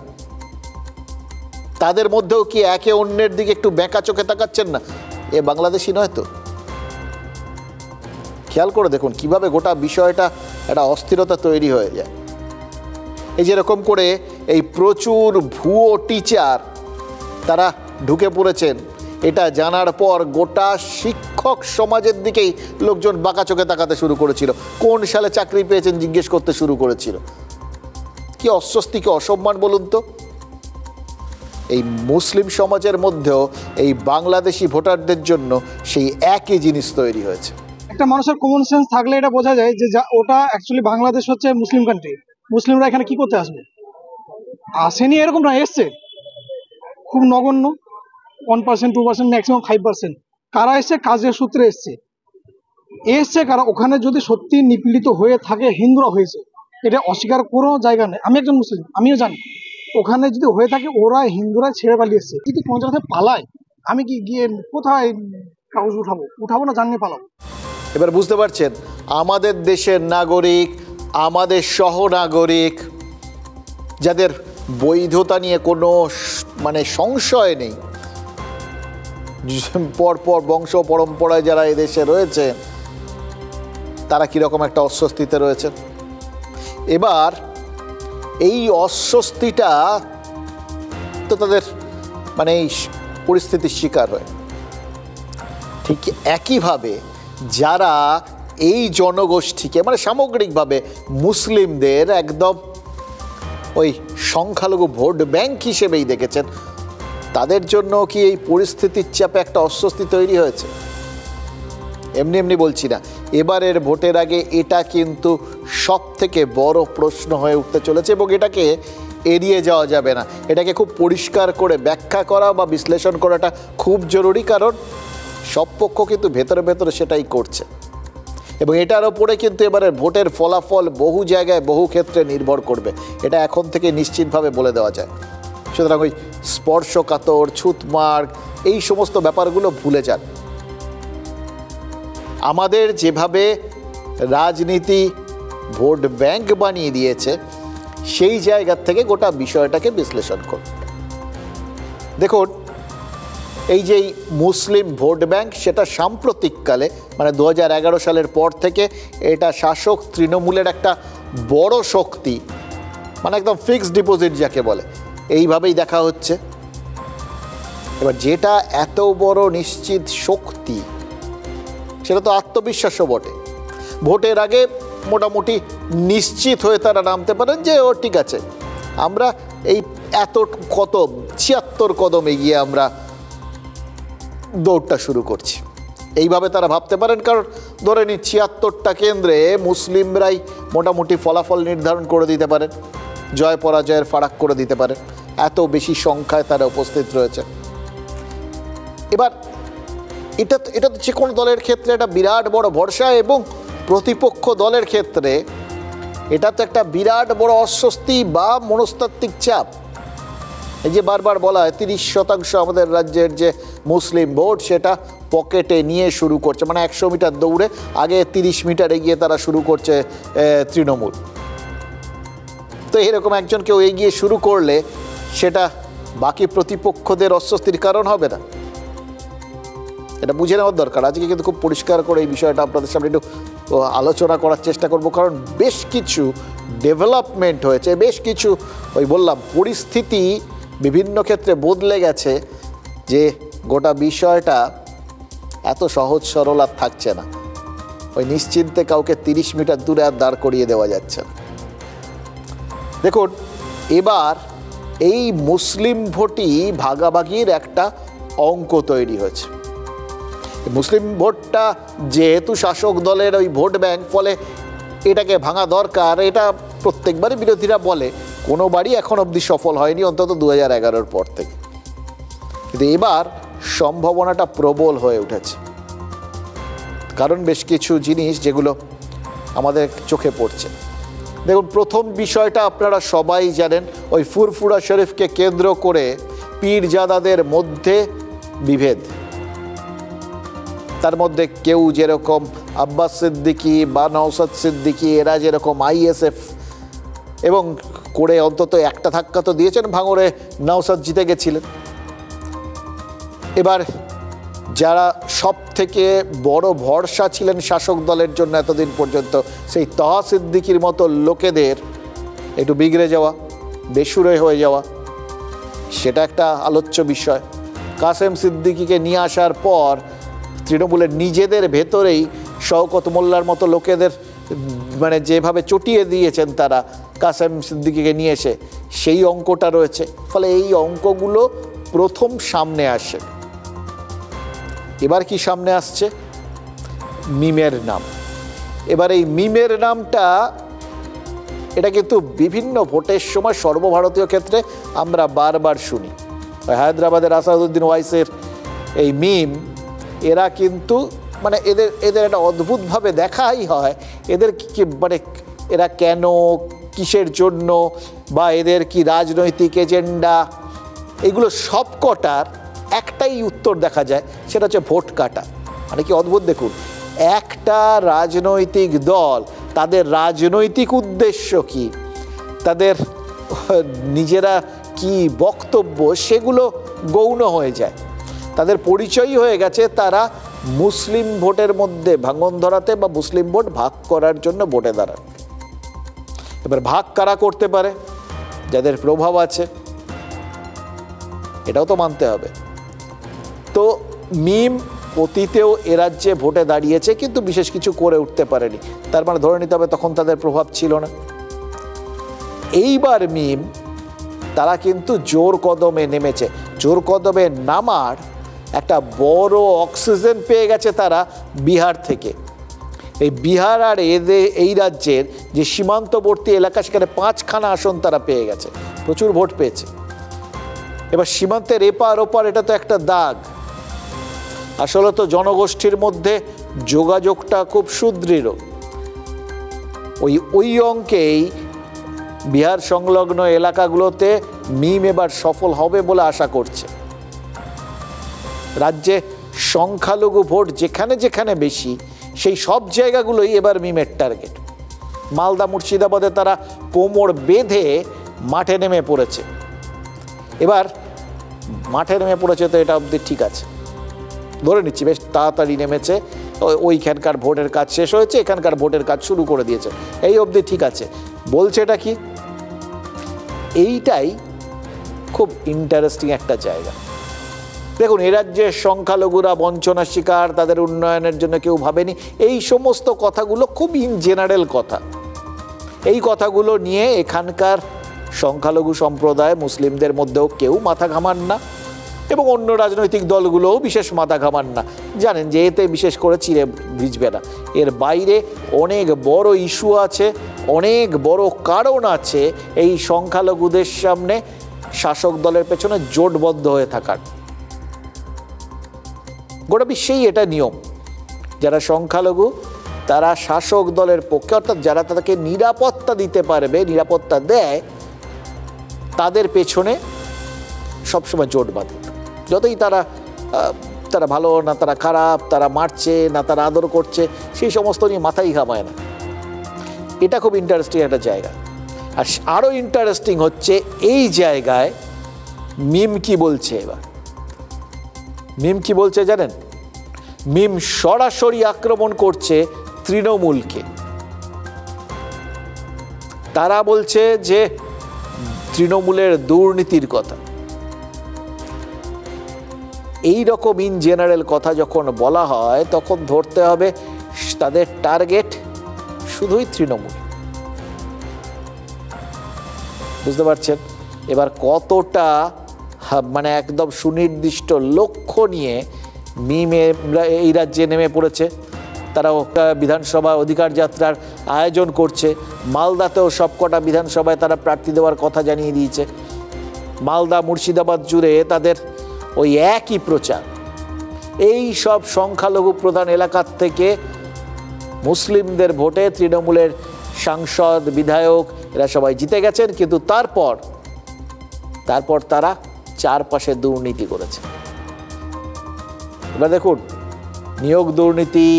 B: তাদের মধ্যেও কি একে অন্যের দিকে একটু বেঁকা চোখে তাকাচ্ছেন না? এ বাংলাদেশি নয় তো? খেয়াল করে দেখুন কিভাবে গোটা বিষয়টা একটা অস্থিরতা তৈরি হয়ে যায়। এই যেরকম করে এই প্রচুর ভুয়ো টিচার তারা ঢুকে পড়েছেন, এটা জানার পর গোটা শিক্ষক সমাজের দিকেই লোকজন বাঁকা চোখে তাকাতে শুরু করেছিল। কোন সালে চাকরি পেয়েছেন জিজ্ঞেস করতে শুরু করেছিল। কি অস্বস্তি, কি অসম্মান বলুন তো। এই মুসলিম সমাজের মধ্যেও এই বাংলাদেশি ভোটারদের জন্য সেই একই জিনিস তৈরি হয়েছে।
O: একটা মানুষের কমন সেন্স থাকলে এটা বোঝা যায় যে ওটা অ্যাকচুয়ালি বাংলাদেশ হচ্ছে মুসলিম কান্ট্রি। মুসলিমরা এখানে কি করতে আসবে? আসেনি এরকম না, এসছে খুব নগণ্য, 1%, 2%, ম্যাক্সিমাম 5%। কারা এসছে? কাজের সূত্রে এসছে কারা? ওখানে যদি সত্যি নিপীড়িত হয়ে থাকে, হিন্দুরা হয়েছে, এটা অস্বীকার কোনো জায়গা নেই। আমি একজন মুসলিম, আমিও জানি ওখানে যদি হয়ে থাকে ওরা হিন্দুরা ছেড়ে পালিয়ে এসছে। যদি কোনো জায়গাতে পালায়, আমি কি গিয়ে কোথায় কাগজ উঠাবো না, জানিয়ে পালাবো?
B: এবার বুঝতে পারছেন, আমাদের দেশের নাগরিক, আমাদের সহনাগরিক, যাদের বৈধতা নিয়ে কোনো মানে সংশয় নেই, পরপর বংশ পরম্পরায় যারা এদেশে রয়েছে, তারা কীরকম একটা অস্বস্তিতে রয়েছে। এবার এই অস্বস্তিটা তো তাদের মানে এই পরিস্থিতির শিকার হয়। ঠিক একইভাবে যারা এই জনগোষ্ঠীকে মানে সামগ্রিকভাবে মুসলিমদের একদম ওই সংখ্যালঘু ভোট ব্যাংক হিসেবেই দেখেছেন, তাদের জন্য কি এই পরিস্থিতির চাপে একটা অস্বস্তি তৈরি হয়েছে? এমনি এমনি বলছি না, এবারের ভোটের আগে এটা কিন্তু সব থেকে বড় প্রশ্ন হয়ে উঠতে চলেছে এবং এটাকে এড়িয়ে যাওয়া যাবে না। এটাকে খুব পরিষ্কার করে ব্যাখ্যা করা বা বিশ্লেষণ করাটা খুব জরুরি, কারণ সব পক্ষ কিন্তু ভেতরে ভেতরে সেটাই করছে এবং এটার ওপরে কিন্তু এবারের ভোটের ফলাফল বহু জায়গায় বহু ক্ষেত্রে নির্ভর করবে। এটা এখন থেকে নিশ্চিতভাবে বলে দেওয়া যায়। সুতরাং ওই স্পর্শকাতর, ছুতমার্গ, এই সমস্ত ব্যাপারগুলো ভুলে যান। আমাদের যেভাবে রাজনীতি ভোট ব্যাংক বানিয়ে দিয়েছে, সেই জায়গা থেকে গোটা বিষয়টাকে বিশ্লেষণ করুন। দেখুন, এই যে মুসলিম ভোট ব্যাংক, সেটা সাম্প্রতিককালে মানে 2011 সালের পর থেকে এটা শাসক তৃণমূলের একটা বড় শক্তি, মানে একদম ফিক্সড ডিপোজিট যাকে বলে, এইভাবেই দেখা হচ্ছে। এবার যেটা এত বড় নিশ্চিত শক্তি, সেটা তো আত্মবিশ্বাসও বটে। ভোটের আগে মোটামুটি নিশ্চিত হয়ে তারা নামতে পারেন যে ও ঠিক আছে, আমরা এই এত কদম 76 কদম এগিয়ে আমরা দৌড়টা শুরু করছি, এইভাবে তারা ভাবতে পারেন। কারণ ধরে নিন 76টা কেন্দ্রে মুসলিমরাই মোটামুটি ফলাফল নির্ধারণ করে দিতে পারেন, জয় পরাজয়ের ফারাক করে দিতে পারেন, এত বেশি সংখ্যায় তারা উপস্থিত রয়েছে। এবার এটা তো যে কোনো দলের ক্ষেত্রে একটা বিরাট বড় ভরসা এবং প্রতিপক্ষ দলের ক্ষেত্রে এটা তো একটা বিরাট বড় অস্বস্তি বা মনস্তাত্ত্বিক চাপ। এই যে বারবার বলা হয় 30% আমাদের রাজ্যের যে মুসলিম ভোট সেটা পকেটে নিয়ে শুরু করছে, মানে 100 মিটার দৌড়ে আগে 30 মিটার এগিয়ে তারা শুরু করছে তৃণমূল। তো এরকম একজন কেউ এগিয়ে শুরু করলে সেটা বাকি প্রতিপক্ষদের অস্বস্তির কারণ হবে না, এটা বুঝে নেওয়ার দরকার। আজকে কিন্তু খুব পরিষ্কার করে এই বিষয়টা আপনাদের সামনে একটু আলোচনা করার চেষ্টা করব, কারণ বেশ কিছু ডেভেলপমেন্ট হয়েছে, বেশ কিছু ওই বললাম পরিস্থিতি বিভিন্ন ক্ষেত্রে বদলে গেছে, যে গোটা বিষয়টা এত সহজ সরল আর থাকছে না। ওই নিশ্চিন্তে কাউকে 30 মিটার দূরে আর দাঁড় করিয়ে দেওয়া যাচ্ছে না। দেখুন, এবার এই মুসলিম ভোটই ভাগাভাগির একটা অঙ্ক তৈরি হয়েছে। মুসলিম ভোটটা যেহেতু শাসক দলের ওই ভোট ব্যাংক, ফলে এটাকে ভাঙা দরকার, এটা প্রত্যেকবারই বিরোধীরা বলে, কোনোবারই এখন অবধি সফল হয়নি, অন্তত 2011-র পর থেকে। কিন্তু এবার সম্ভাবনাটা প্রবল হয়ে উঠেছে, কারণ বেশ কিছু জিনিস যেগুলো আমাদের চোখে পড়ছে। দেখুন, প্রথম বিষয়টা আপনারা সবাই জানেন, ওই ফুরফুরা শরীফকে কেন্দ্র করে পীরজাদাদের মধ্যে বিভেদ। তার মধ্যে কেউ যেরকম আব্বাস সিদ্দিকী বা নওশাদ সিদ্দিকী, এরা যেরকম আইএসএফ এবং করে অন্তত একটা ধাক্কা তো দিয়েছেন, ভাঙড়ে নওশাদ জিতে গেছিলেন। এবার যারা সব থেকে বড় ভরসা ছিলেন শাসক দলের জন্য এতদিন পর্যন্ত, সেই তহা সিদ্দিকীর মতো লোকেদের একটু বিগড়ে যাওয়া, বেসুরে হয়ে যাওয়া, সেটা একটা আলোচ্য বিষয়। কাসেম সিদ্দিকীকে নিয়ে আসার পর তৃণমূলের নিজেদের ভেতরেই শওকত মোল্লার মতো লোকেদের মানে যেভাবে চটিয়ে দিয়েছেন তারা কাসেম সিদ্দিকীকে নিয়ে এসে, সেই অঙ্কটা রয়েছে। ফলে এই অঙ্কগুলো প্রথম সামনে আসে। এবার কি সামনে আসছে? মিমের নাম। এবার এই মিমের নামটা, এটা কিন্তু বিভিন্ন ভোটের সময় সর্বভারতীয় ক্ষেত্রে আমরা বারবার শুনি। হায়দ্রাবাদের আসাদুদ্দিন ওয়াইসের এই মিম, এরা কিন্তু মানে এদের একটা অদ্ভুতভাবে দেখাই হয় এদের কি মানে এরা কেন, কিসের জন্য, বা এদের কি রাজনৈতিক এজেন্ডা, এগুলো সব কটার একটাই উত্তর দেখা যায়, সেটা হচ্ছে ভোট কাটা। মানে কি অদ্ভুত দেখুন, একটা রাজনৈতিক দল তাদের রাজনৈতিক উদ্দেশ্য কি, তাদের নিজেরা কি বক্তব্য, সেগুলো গৌণ হয়ে যায়। তাদের পরিচয়ই হয়ে গেছে তারা মুসলিম ভোটের মধ্যে ভাঙন ধরাতে বা মুসলিম ভোট ভাগ করার জন্য ভোটে দাঁড়ান। এবার ভাগ কারা করতে পারে? যাদের প্রভাব আছে, এটাও তো মানতে হবে। তো মিম অতীতেও এ রাজ্যে ভোটে দাঁড়িয়েছে, কিন্তু বিশেষ কিছু করে উঠতে পারেনি, তার মানে ধরে নিতে হবে তখন তাদের প্রভাব ছিল না। এইবার মিম তারা কিন্তু জোর কদমে নেমেছে। জোর কদমে নামার একটা বড় অক্সিজেন পেয়ে গেছে তারা বিহার থেকে। এই বিহার আর এই রাজ্যের যে সীমান্তবর্তী এলাকা, সেখানে 5খানা আসন তারা পেয়ে গেছে, প্রচুর ভোট পেয়েছে। এবার সীমান্তের এপার ওপার, এটা তো একটা দাগ। আসলে তো জনগোষ্ঠীর মধ্যে যোগাযোগটা খুব সুদৃঢ়। ওই অঙ্কেই বিহার সংলগ্ন এলাকাগুলোতে মিম এবার সফল হবে বলে আশা করছে। রাজ্যে সংখ্যালঘু ভোট যেখানে যেখানে বেশি, সেই সব জায়গাগুলোই এবার মিমের টার্গেট। মালদা মুর্শিদাবাদে তারা কোমর বেঁধে মাঠে নেমে পড়েছে। এবার মাঠে নেমে পড়েছে তো এটা অবধি ঠিক আছে, ধরে নিচ্ছি বেশ তাড়াতাড়ি নেমেছে, ওইখানকার ভোটের কাজ শেষ হয়েছে, এখানকার ভোটের কাজ শুরু করে দিয়েছে, এই অবধি ঠিক আছে। বলছে এটা কি? এইটাই খুব ইন্টারেস্টিং একটা জায়গা। দেখুন, এ রাজ্যের সংখ্যালঘুরা বঞ্চনার শিকার, তাদের উন্নয়নের জন্য কেউ ভাবেনি, এই সমস্ত কথাগুলো খুব ইন জেনারেল কথা। এই কথাগুলো নিয়ে এখানকার সংখ্যালঘু সম্প্রদায় মুসলিমদের মধ্যেও কেউ মাথা ঘামান না, এবং অন্য রাজনৈতিক দলগুলোও বিশেষ মাথা ঘামান না, জানেন যে এতে বিশেষ করে চিড়ে ভিজবে না। এর বাইরে অনেক বড় ইস্যু আছে, অনেক বড় কারণ আছে এই সংখ্যালঘুদের সামনে শাসক দলের পেছনে জোটবদ্ধ হয়ে থাকার। গোটা বিশ্বেই এটা নিয়ম, যারা সংখ্যালঘু তারা শাসক দলের পক্ষে, অর্থাৎ যারা তাদেরকে নিরাপত্তা দিতে পারবে, নিরাপত্তা দেয়, তাদের পেছনে সবসময় জোট বাঁধে। যতই তারা ভালো না তারা খারাপ, তারা মারছে না তারা আদর করছে, সেই সমস্ত নিয়ে মাথাই ঘামায় না। এটা খুব ইন্টারেস্টিং একটা জায়গা। আর আরও ইন্টারেস্টিং হচ্ছে এই জায়গায় মিম কি বলছে। এবার মিম কি বলছে জানেন? মিম সরাসরি আক্রমণ করছে তৃণমূলকে। তারা বলছে যে তৃণমূলের দুর্নীতির কথা। এই রকম ইন জেনারেল কথা যখন বলা হয় তখন ধরতে হবে তাদের টার্গেট শুধুই তৃণমূল। বুঝতে পারছেন? এবার কতটা মানে একদম সুনির্দিষ্ট লক্ষ্য নিয়ে মিমে এই রাজ্যে নেমে পড়েছে। তারা বিধানসভা অধিকার যাত্রার আয়োজন করছে। মালদাতেও সবকটা বিধানসভায় তারা প্রার্থী দেওয়ার কথা জানিয়ে দিয়েছে। মালদা মুর্শিদাবাদ জুড়ে তাদের ওই একই প্রচার। এই সব সংখ্যালঘু প্রধান এলাকার থেকে মুসলিমদের ভোটে তৃণমূলের সাংসদ, বিধায়ক এরা সবাই জিতে গেছেন, কিন্তু তারপর তারা চারপাশে দুর্নীতি করেছে। এবার দেখুন, নিয়োগ দুর্নীতি,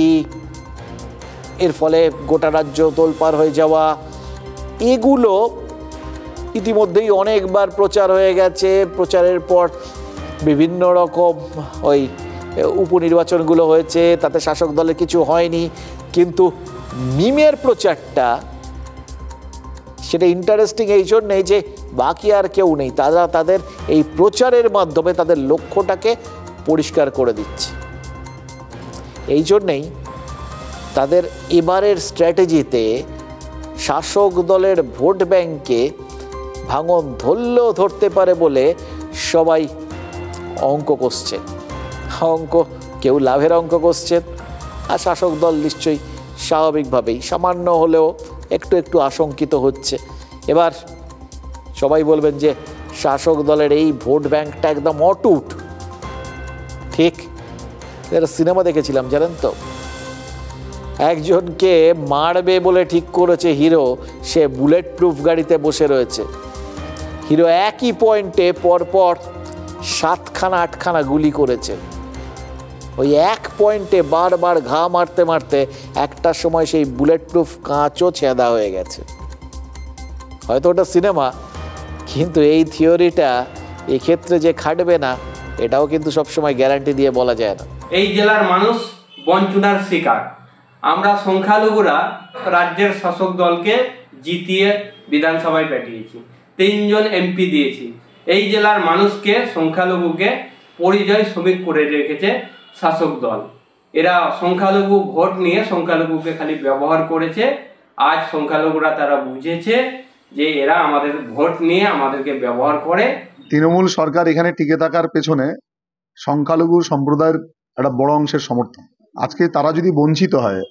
B: এর ফলে গোটা রাজ্য তোলপাড় হয়ে যাওয়া, এগুলো ইতিমধ্যেই অনেকবার প্রচার হয়ে গেছে। প্রচারের পর বিভিন্ন রকম ওই উপনির্বাচনগুলো হয়েছে, তাতে শাসক দলের কিছু হয়নি। কিন্তু মিমের প্রচারটা সেটা ইন্টারেস্টিং এই জন্যেই যে বাকি আর কেউ নেই, তারা তাদের এই প্রচারের মাধ্যমে তাদের লক্ষ্যটাকে পরিষ্কার করে দিচ্ছে। এই জন্যেই তাদের এবারের স্ট্র্যাটেজিতে শাসক দলের ভোট ব্যাংকে ভাঙন ধরলেও ধরতে পারে বলে সবাই অঙ্ক কষছেন। কেউ লাভের অঙ্ক কষছেন, আর শাসক দল নিশ্চয়ই স্বাভাবিকভাবেই সামান্য হলেও একটু আশঙ্কিত হচ্ছে। এবার সবাই বলবেন যে শাসক দলের এই ভোট ব্যাংকটা একদম অটুট। ঠিক, একটা সিনেমা দেখেছিলাম জানেন তো, একজনকে মারবে বলে ঠিক করেছে হিরো, সে বুলেট প্রুফ গাড়িতে বসে রয়েছে। হিরো একই পয়েন্টে পরপর 7খানা 8খানা গুলি করেছে। ওই এক পয়েন্টে বারবার ঘা মারতে মারতে একটা সময় সেই বুলেট প্রুফ কাঁচও ছেঁদা হয়ে গেছে। হয়তো ওটা সিনেমা, কিন্তু এই থিওরিটা এক্ষেত্রে যে খাটবে না এটাও কিন্তু সবসময় গ্যারান্টি দিয়ে বলা যায় না।
P: এই জেলার মানুষ বঞ্চনার শিকার। আমরা সংখ্যালঘুরা রাজ্যের শাসক দলকে জিতিয়ে বিধানসভায় পাঠিয়েছি, 3 জন এমপি দিয়েছি। এই জেলার মানুষকে, সংখ্যালঘুকে পরিযায়ী শ্রমিক করে রেখেছে শাসক দল। এরা সংখ্যালঘু ভোট নিয়ে সংখ্যালঘুকে খালি ব্যবহার করেছে। আজ সংখ্যালঘুরা তারা বুঝেছে যে এরা আমাদের ভোট নিয়ে আমাদেরকে ব্যবহার করে।
Q: তৃণমূল সরকার এখানে টিকে থাকার পেছনে সংখ্যালঘু সম্প্রদায়ের একটা বড় অংশের সমর্থন। আজকে তারা যদি বঞ্চিত হয়,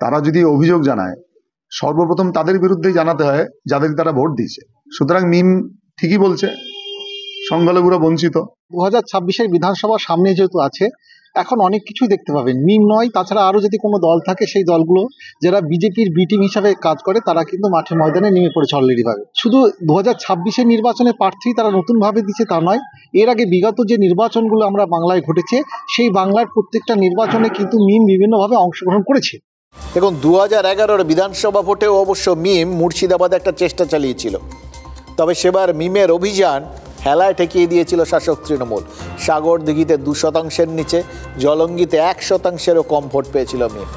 Q: তারা যদি অভিযোগ জানায়, সর্বপ্রথম তাদের বিরুদ্ধেই জানাতে হয় যাদের তারা ভোট দিয়েছে। সুতরাং মিম ঠিকই বলছে, সংখ্যালঘুরা বঞ্চিত।
O: 2026-এর বিধানসভা সামনে যেহেতু আছে, এখন অনেক কিছুই দেখতে পাবেন। মিম নয়, তাছাড়া আরও যদি কোনো দল থাকে, সেই দলগুলো যারা বিজেপির বি টিম হিসাবে কাজ করে তারা কিন্তু মাঠে ময়দানে নেমে পড়েছে অলরেডি ভাবে। শুধু 2026-এর নির্বাচনে প্রার্থী তারা নতুনভাবে দিচ্ছে তা নয়, এর আগে বিগত যে নির্বাচনগুলো আমরা বাংলায় ঘটেছে সেই বাংলার প্রত্যেকটা নির্বাচনে কিন্তু মিম বিভিন্নভাবে অংশগ্রহণ করেছে।
B: দেখুন, 2011-এর বিধানসভা ভোটেও অবশ্য মিম মুর্শিদাবাদে একটা চেষ্টা চালিয়েছিল, তবে সেবার মিমের অভিযান হেলায় ঠেকিয়ে দিয়েছিল শাসক তৃণমূল। সাগরদিঘিতে 2% নিচে, জলঙ্গিতে 1%-এরও কম ভোট পেয়েছিল মিম।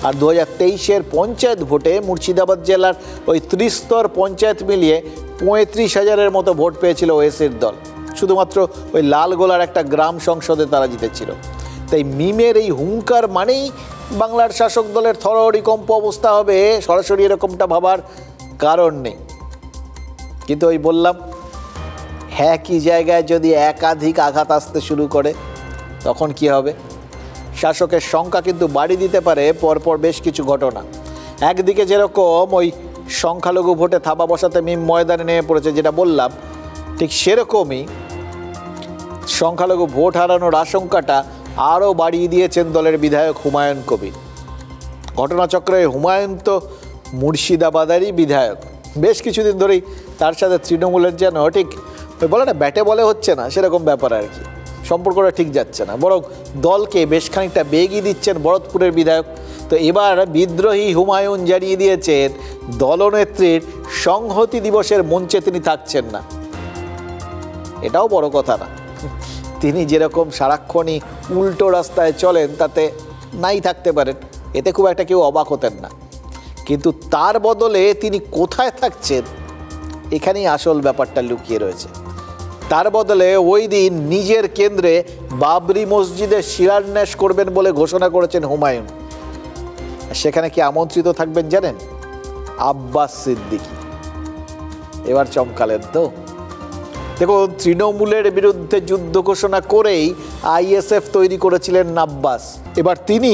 B: আর 2023-এর পঞ্চায়েত ভোটে মুর্শিদাবাদ জেলার ওই 30 স্তর পঞ্চায়েত মিলিয়ে 35,000-এর মতো ভোট পেয়েছিল ওয়েসির দল। শুধুমাত্র ওই লালগোলার একটা গ্রাম সংসদে তারা জিতেছিল। তাই মিমের এই হুঙ্কার মানেই বাংলার শাসক দলের থরহরিকম্প অবস্থা হবে, সরাসরি এরকমটা ভাবার কারণ নেই। কিন্তু ওই বললাম, একই জায়গায় যদি একাধিক আঘাত আসতে শুরু করে তখন কি হবে? শাসকের সংখ্যা কিন্তু বাড়ি দিতে পারে পরপর বেশ কিছু ঘটনা। একদিকে যেরকম ওই সংখ্যালঘু ভোটে থাবা বসাতে মিম ময়দানে নেমে পড়েছে যেটা বললাম, ঠিক সেরকমই সংখ্যালঘু ভোট হারানোর আশঙ্কাটা আরও বাড়িয়ে দিয়েছেন দলের বিধায়ক হুমায়ুন কবির। ঘটনাচক্রে হুমায়ুন তো মুর্শিদাবাদেরই বিধায়ক। বেশ কিছুদিন ধরেই তার সাথে তৃণমূলের যেন ঠিক বলে না, ব্যাটে বলে হচ্ছে না, সেরকম ব্যাপার আর কি। সম্পর্কটা ঠিক যাচ্ছে না, বরং দলকে বেশ খানিকটা বেগই দিচ্ছেন ভরতপুরের বিধায়ক। তো এবার বিদ্রোহী হুমায়ুন জানিয়ে দিয়েছেন দলনেত্রীর সংহতি দিবসের মঞ্চে তিনি থাকছেন না। এটাও বড় কথা না, তিনি যেরকম সারাক্ষণই উল্টো রাস্তায় চলেন তাতে নাই থাকতে পারেন, এতে খুব একটা কেউ অবাক হতেন না। কিন্তু তার বদলে তিনি কোথায় থাকছেন, এখানেই আসল ব্যাপারটা লুকিয়ে রয়েছে। তার বদলে ওই দিন নিজের কেন্দ্রে বাবরি মসজিদের শিলান্যাস করবেন বলে ঘোষণা করেছেন হুমায়ুন। সেখানে কি আমন্ত্রিত থাকবেন জানেন? আব্বাস সিদ্দিকী। এবার চমকালেন তো। দেখুন, তৃণমূলের বিরুদ্ধে যুদ্ধ ঘোষণা করেই আইএসএফ তৈরি করেছিলেন আব্বাস। এবার তিনি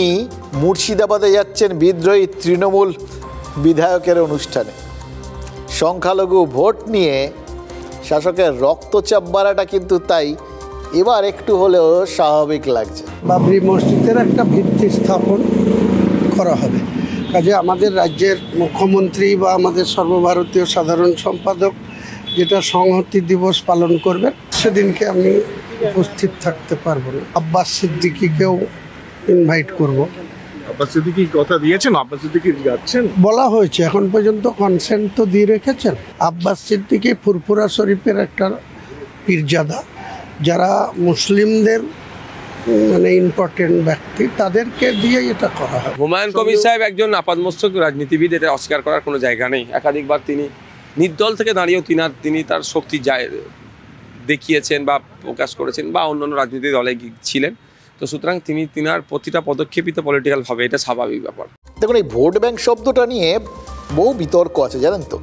B: মুর্শিদাবাদে যাচ্ছেন বিদ্রোহী তৃণমূল বিধায়কের অনুষ্ঠানে। সংখ্যালঘু ভোট নিয়ে শাসকের রক্তচাপ বাড়াটা কিন্তু তাই এবার একটু হলেও স্বাভাবিক লাগছে।
R: বাবরি মসজিদের একটা ভিত্তি স্থাপন করা হবে, কাজে আমাদের রাজ্যের মুখ্যমন্ত্রী বা আমাদের সর্বভারতীয় সাধারণ সম্পাদক যেটা সংহতি দিবস পালন করবেন সেদিনকে আমি উপস্থিত থাকতে পারবো না। আব্বাস সিদ্দিকীকেও ইনভাইট করব।
M: আব্বাস সিদ্দিকী কথা দিয়েছেন, আব্বাস সিদ্দিকী যাচ্ছেন
R: বলা হয়েছে, এখন পর্যন্ত কনসেন্ট তো দিয়ে রেখেছেন। আব্বাস সিদ্দিকী ফুরফুরা শরীফের একটা পীরজাদা, যারা মুসলিমদের মানে ইম্পর্টেন্ট ব্যক্তি, তাদেরকে দিয়ে এটা করা হয়।
N: হুমায়ুন কবির সাহেব একজন আপাদমস্তক রাজনীতিবিদ, এটা অস্বীকার করার কোনো জায়গা নেই। একাধিকবার তিনি নির্দল থেকে দাঁড়িয়েও তিনি তার শক্তি দেখিয়েছেন বা প্রকাশ করেছেন, বা অন্যান্য রাজনৈতিক দলে ছিলেন। তো সুতরাং তিনার প্রতিটা পদক্ষেপই তো পলিটিক্যাল হবে, এটা স্বাভাবিক ব্যাপার।
B: দেখুন, এই ভোট ব্যাংক শব্দটা নিয়ে বহু বিতর্ক আছে জানেন তো,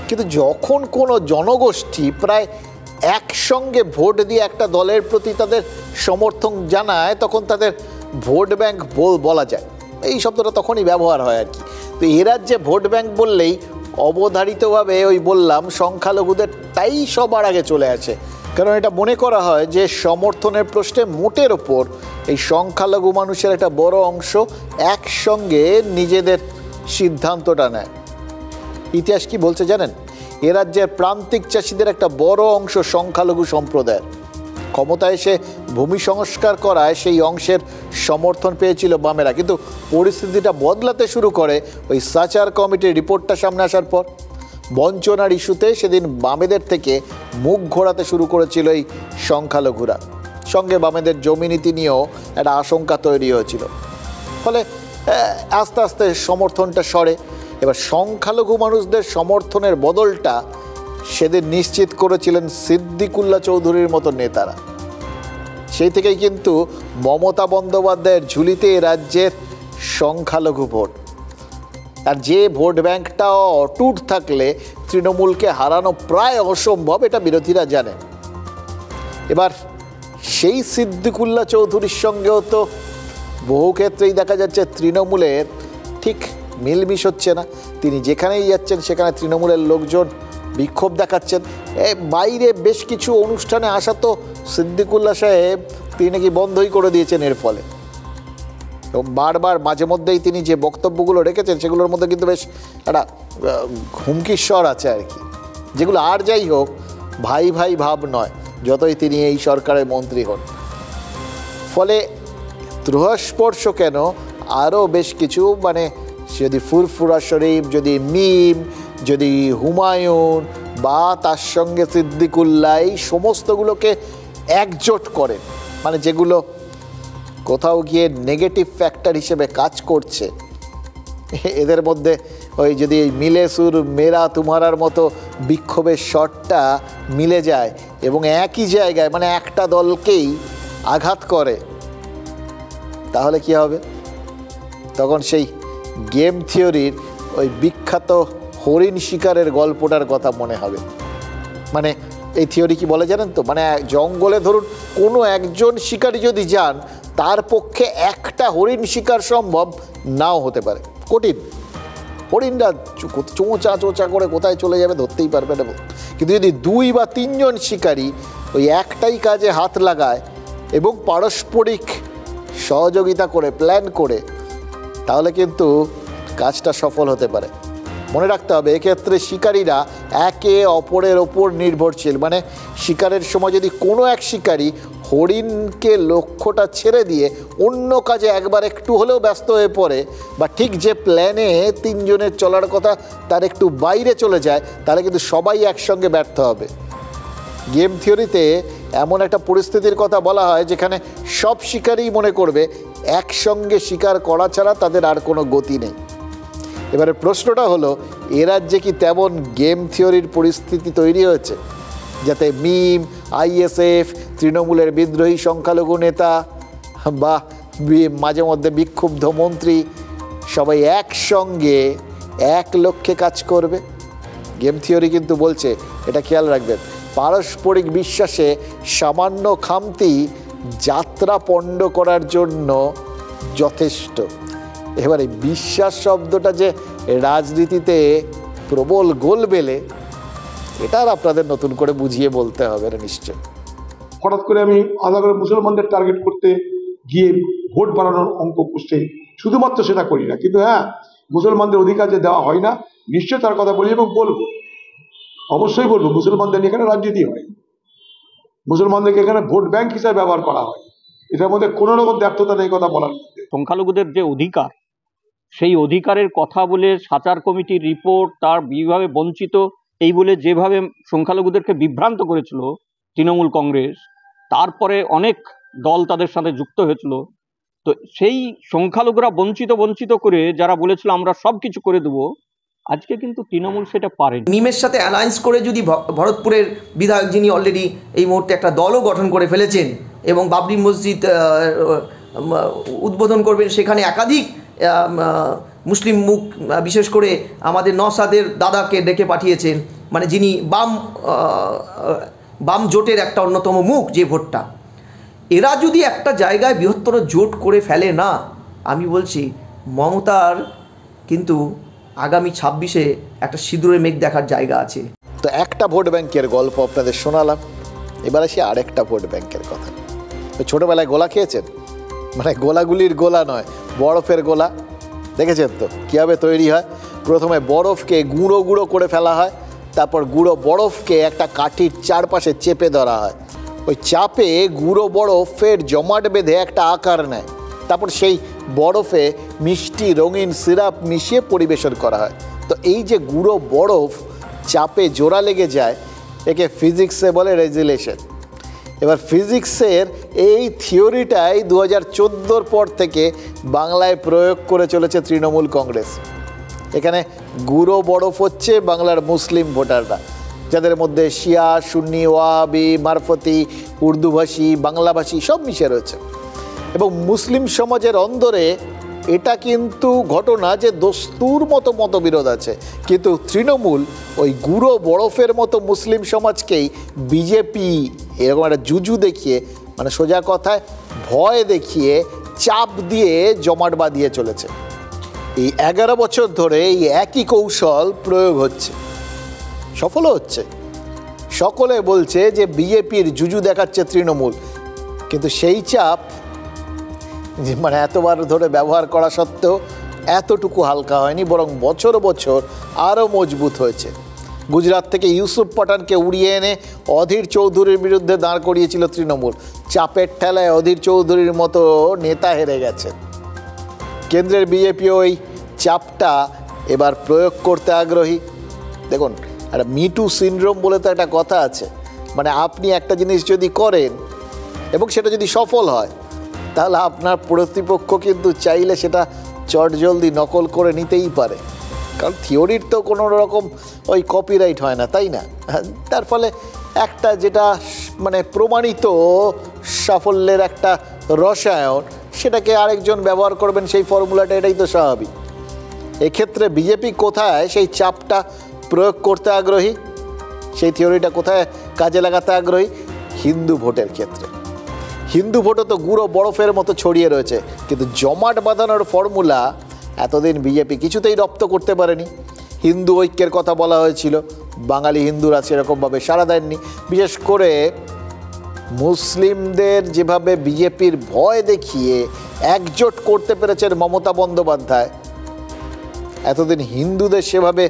B: কিন্তু যখন কোনো জনগোষ্ঠী প্রায় একসঙ্গে ভোট দিয়ে একটা দলের প্রতি তাদের সমর্থন জানায়, তখন তাদের ভোট ব্যাংক বলা যায়। এই শব্দটা তখনই ব্যবহার হয় আর কি। তো এ রাজ্যে ভোট ব্যাংক বললেই অবধারিতভাবে ওই বললাম সংখ্যালঘুদের তাই সবার আগে চলে আসে, কারণ এটা মনে করা হয় যে সমর্থনের প্রশ্নে মোটের ওপর এই সংখ্যালঘু মানুষের একটা বড় অংশ একসঙ্গে নিজেদের সিদ্ধান্তটা নেয়। ইতিহাস কি বলছে জানেন? এ রাজ্যের প্রান্তিক চাষিদের একটা বড় অংশ সংখ্যালঘু সম্প্রদায়ের। ক্ষমতায় এসে ভূমি সংস্কার করায় সেই অংশের সমর্থন পেয়েছিল বামেরা, কিন্তু পরিস্থিতিটা বদলাতে শুরু করে ওই সাচার কমিটির রিপোর্টটা সামনে আসার পর। বঞ্চনার ইস্যুতে সেদিন বামেদের থেকে মুখ ঘোরাতে শুরু করেছিল এই সংখ্যালঘুরা। সঙ্গে বামেদের জমি নীতি নিয়েও একটা আশঙ্কা তৈরি হয়েছিল, ফলে আস্তে আস্তে সমর্থনটা সরে। এবার সংখ্যালঘু মানুষদের সমর্থনের বদলটা সেদিন নিশ্চিত করেছিলেন সিদ্দিকুল্লাহ চৌধুরীর মতো নেতারা। সেই থেকেই কিন্তু মমতা বন্দ্যোপাধ্যায়ের ঝুলিতে রাজ্যের সংখ্যালঘু ভোট। আর যে ভোট ব্যাংকটা অটুট থাকলে তৃণমূলকে হারানো প্রায় অসম্ভব, এটা বিরোধীরা জানেন। এবার সেই সিদ্দিকুল্লাহ চৌধুরীর সঙ্গেও তো বহু ক্ষেত্রেই দেখা যাচ্ছে তৃণমূলের ঠিক মিলমিশ হচ্ছে না। তিনি যেখানেই যাচ্ছেন সেখানে তৃণমূলের লোকজন বিক্ষোভ দেখাচ্ছেন। বাইরে বেশ কিছু অনুষ্ঠানে আসা তো সিদ্দিকুল্লাহ সাহেব তিনি নাকি বন্ধই করে দিয়েছেন এর ফলে। এবং বারবার মাঝে মধ্যেই তিনি যে বক্তব্যগুলো রেখেছেন সেগুলোর মধ্যে কিন্তু বেশ একটা হুমকির স্বর আছে আর কি, যেগুলো আর যাই হোক ভাই ভাই ভাব নয়, যতই তিনি এই সরকারের মন্ত্রী হন। ফলে ত্রুহস্পর্শ কেন, আরও বেশ কিছু মানে যদি ফুরফুরা শরীফ, যদি মিম, যদি হুমায়ুন বা তার সঙ্গে সিদ্দিকুল্লাহ, এই সমস্তগুলোকে একজোট করে, মানে যেগুলো কোথাও গিয়ে নেগেটিভ ফ্যাক্টর হিসেবে কাজ করছে, এদের মধ্যে ওই যদি মিলে সুর মেরা তুমারার মতো বিক্ষোভের শটটা মিলে যায় এবং একই জায়গায় মানে একটা দলকেই আঘাত করে, তাহলে কি হবে? তখন সেই গেম থিওরির ওই বিখ্যাত হরিণ শিকারের গল্পটার কথা মনে হবে। মানে এই থিওরি কি বলে জানেন তো, মানে জঙ্গলে ধরুন কোনো একজন শিকারী যদি যান, তার পক্ষে একটা হরিণ শিকার সম্ভব নাও হতে পারে, কঠিন। হরিণরা চোঁচা চোঁচা করে কোথায় চলে যাবে ধরতেই পারবে না। কিন্তু যদি 2 বা 3 জন শিকারী ওই একটাই কাজে হাত লাগায় এবং পারস্পরিক সহযোগিতা করে প্ল্যান করে, তাহলে কিন্তু কাজটা সফল হতে পারে। মনে রাখতে হবে এক্ষেত্রে শিকারীরা একে অপরের ওপর নির্ভরশীল। মানে শিকারের সময় যদি কোনো এক শিকারী হরিণকে লক্ষ্যটা ছেড়ে দিয়ে অন্য কাজে একবার একটু হলেও ব্যস্ত হয়ে পড়ে, বা ঠিক যে প্ল্যানে তিনজনের চলার কথা তার একটু বাইরে চলে যায়, তাহলে কিন্তু সবাই একসঙ্গে ব্যর্থ হবে। গেম থিওরিতে এমন একটা পরিস্থিতির কথা বলা হয় যেখানে সব শিকারই মনে করবে একসঙ্গে শিকার করা ছাড়া তাদের আর কোনো গতি নেই। এবারে প্রশ্নটা হলো, এ রাজ্যে কি তেমন গেম থিওরির পরিস্থিতি তৈরি হয়েছে যাতে মিম, আইএসএফ, তৃণমূলের বিদ্রোহী সংখ্যালঘু নেতা বা মাঝে মধ্যে বিক্ষুব্ধ মন্ত্রী সবাই একসঙ্গে এক লক্ষ্যে কাজ করবে? গেম থিওরি কিন্তু বলছে, এটা খেয়াল রাখবেন, পারস্পরিক বিশ্বাসে সামান্য খামতি যাত্রা পণ্ড করার জন্য যথেষ্ট। এবারে বিশ্বাস শব্দটা যে রাজনীতিতে প্রবল গোল বেলে, এটা আর আপনাদের নতুন করে বুঝিয়ে বলতে হবে না নিশ্চয়।
K: হঠাৎ করে আমি আলাদা করে মুসলমানদের টার্গেট করতে গিয়ে ভোট বাড়ানোর অঙ্ক পুষতে শুধুমাত্র সেটা করি না, কিন্তু হ্যাঁ, মুসলমানদের অধিকার যে দেওয়া হয় না, নিশ্চয় তার কথা বলি এবং বলবো, অবশ্যই বলবো। মুসলমানদের এখানে রাজনীতি হয়, মুসলমানদেরকে এখানে ভোট ব্যাংক হিসাবে ব্যবহার করা হয়, এটার মধ্যে কোনো রকম ব্যর্থতা নেই কথা বলার মধ্যে।
S: সংখ্যালঘুদের যে অধিকার, সেই অধিকারের কথা বলে সাচার কমিটির রিপোর্ট, তার বিভাবে বঞ্চিত এই বলে যেভাবে সংখ্যালঘুদেরকে বিভ্রান্ত করেছিল তৃণমূল কংগ্রেস, তারপরে অনেক দল তাদের সাথে যুক্ত হয়েছিল। তো সেই সংখ্যালঘুরা বঞ্চিত করে যারা বলেছিল আমরা সব কিছু করে দেবো, আজকে কিন্তু তৃণমূল সেটা পারেনি।
T: মিমের সাথে অ্যালায়েন্স করে যদি ভরতপুরের বিধায়ক, যিনি অলরেডি এই মুহূর্তে একটা দলও গঠন করে ফেলেছেন এবং বাবরি মসজিদ উদ্বোধন করবেন, সেখানে একাধিক মুসলিম মুখ, বিশেষ করে আমাদের নওশাদের দাদাকে ডেকে পাঠিয়েছেন, মানে যিনি বাম জোটের একটা অন্যতম মুখ যে ভোটটা, এরা যদি একটা জায়গায় বৃহত্তর জোট করে ফেলে না, আমি বলছি মমতার কিন্তু আগামী 26-এ একটা সিঁদুরের মেঘ দেখার জায়গা আছে।
B: তো একটা ভোট ব্যাংকের গল্প আপনাদের শোনালাম, এবার আসি আরেকটা ভোট ব্যাংকের কথা। ছোটোবেলায় গোলা খেয়েছেন? মানে গোলাগুলির গোলা নয়, বরফের গোলা। দেখেছেন তো কীভাবে তৈরি হয়? প্রথমে বরফকে গুঁড়ো গুঁড়ো করে ফেলা হয়, তারপর গুঁড়ো বরফকে একটা কাঠির চারপাশে চেপে ধরা হয়, ওই চাপে গুঁড়ো বরফের জমাট বেঁধে একটা আকার নেয়, তারপর সেই বরফে মিষ্টি রঙিন সিরাপ মিশিয়ে পরিবেশন করা হয়। তো এই যে গুঁড়ো বরফ চাপে জোড়া লেগে যায়, একে ফিজিক্সে বলে রেজুলেশন। এবার ফিজিক্সের এই থিওরিটাই 2014 পর থেকে বাংলায় প্রয়োগ করে চলেছে তৃণমূল কংগ্রেস। এখানে গুঁড়ো বরফ হচ্ছে বাংলার মুসলিম ভোটাররা, যাদের মধ্যে শিয়া, সুন্নি, ওয়াহাবি, মারফতি, উর্দুভাষী, বাংলাভাষী সব মিশে রয়েছে। এবং মুসলিম সমাজের অন্দরে এটা কিন্তু ঘটনা যে দস্তুর মতো মতবিরোধ আছে, কিন্তু তৃণমূল ওই গুঁড়ো বরফের মতো মুসলিম সমাজকেই বিজেপি এরকম একটা জুজু দেখিয়ে, মানে সোজা কথায় ভয় দেখিয়ে, চাপ দিয়ে জমাট বাঁধিয়ে চলেছে। এই 11 বছর ধরে এই একই কৌশল প্রয়োগ হচ্ছে, সফলও হচ্ছে। সকলে বলছে যে বিজেপির জুজু দেখাচ্ছে তৃণমূল, কিন্তু সেই চাপ মানে এতবার ধরে ব্যবহার করা সত্ত্বেও এতটুকু হালকা হয়নি, বরং বছর বছর আরও মজবুত হয়েছে। গুজরাট থেকে ইউসুফ পাঠানকে উড়িয়ে এনে অধীর চৌধুরীর বিরুদ্ধে দাঁড় করিয়েছিল তৃণমূল, চাপের ঠেলায় অধীর চৌধুরীর মতো নেতা হেরে গেছে। কেন্দ্রের বিজেপি ওই চাপটা এবার প্রয়োগ করতে আগ্রহী। দেখুন, একটা মিটু সিনড্রোম বলে তো একটা কথা আছে, মানে আপনি একটা জিনিস যদি করেন এবং সেটা যদি সফল হয়, তাহলে আপনার প্রতিপক্ষ কিন্তু চাইলে সেটা চটজলদি নকল করে নিতেই পারে, কারণ থিওরির তো কোনো রকম ওই কপিরাইট হয় না, তাই না? তার ফলে একটা যেটা মানে প্রমাণিত সাফল্যের একটা রসায়ন, সেটাকে আরেকজন ব্যবহার করবেন, সেই ফর্মুলাটা, এটাই তো স্বাভাবিক। এক্ষেত্রে বিজেপি কোথায় সেই চাপটা প্রয়োগ করতে আগ্রহী, সেই থিওরিটা কোথায় কাজে লাগাতে আগ্রহী? হিন্দু ভোটের ক্ষেত্রে। হিন্দু ভোটও তো গুঁড়ো বরফের মতো ছড়িয়ে রয়েছে, কিন্তু জমাট বাঁধানোর ফর্মুলা এতদিন বিজেপি কিছুতেই রপ্ত করতে পারেনি। হিন্দু ঐক্যের কথা বলা হয়েছিল, বাঙালি হিন্দুরা সেরকমভাবে সাড়া দেননি। বিশেষ করে মুসলিমদের যেভাবে বিজেপির ভয় দেখিয়ে একজোট করতে পেরেছেন মমতা বন্দ্যোপাধ্যায়, এতদিন হিন্দুদের সেভাবে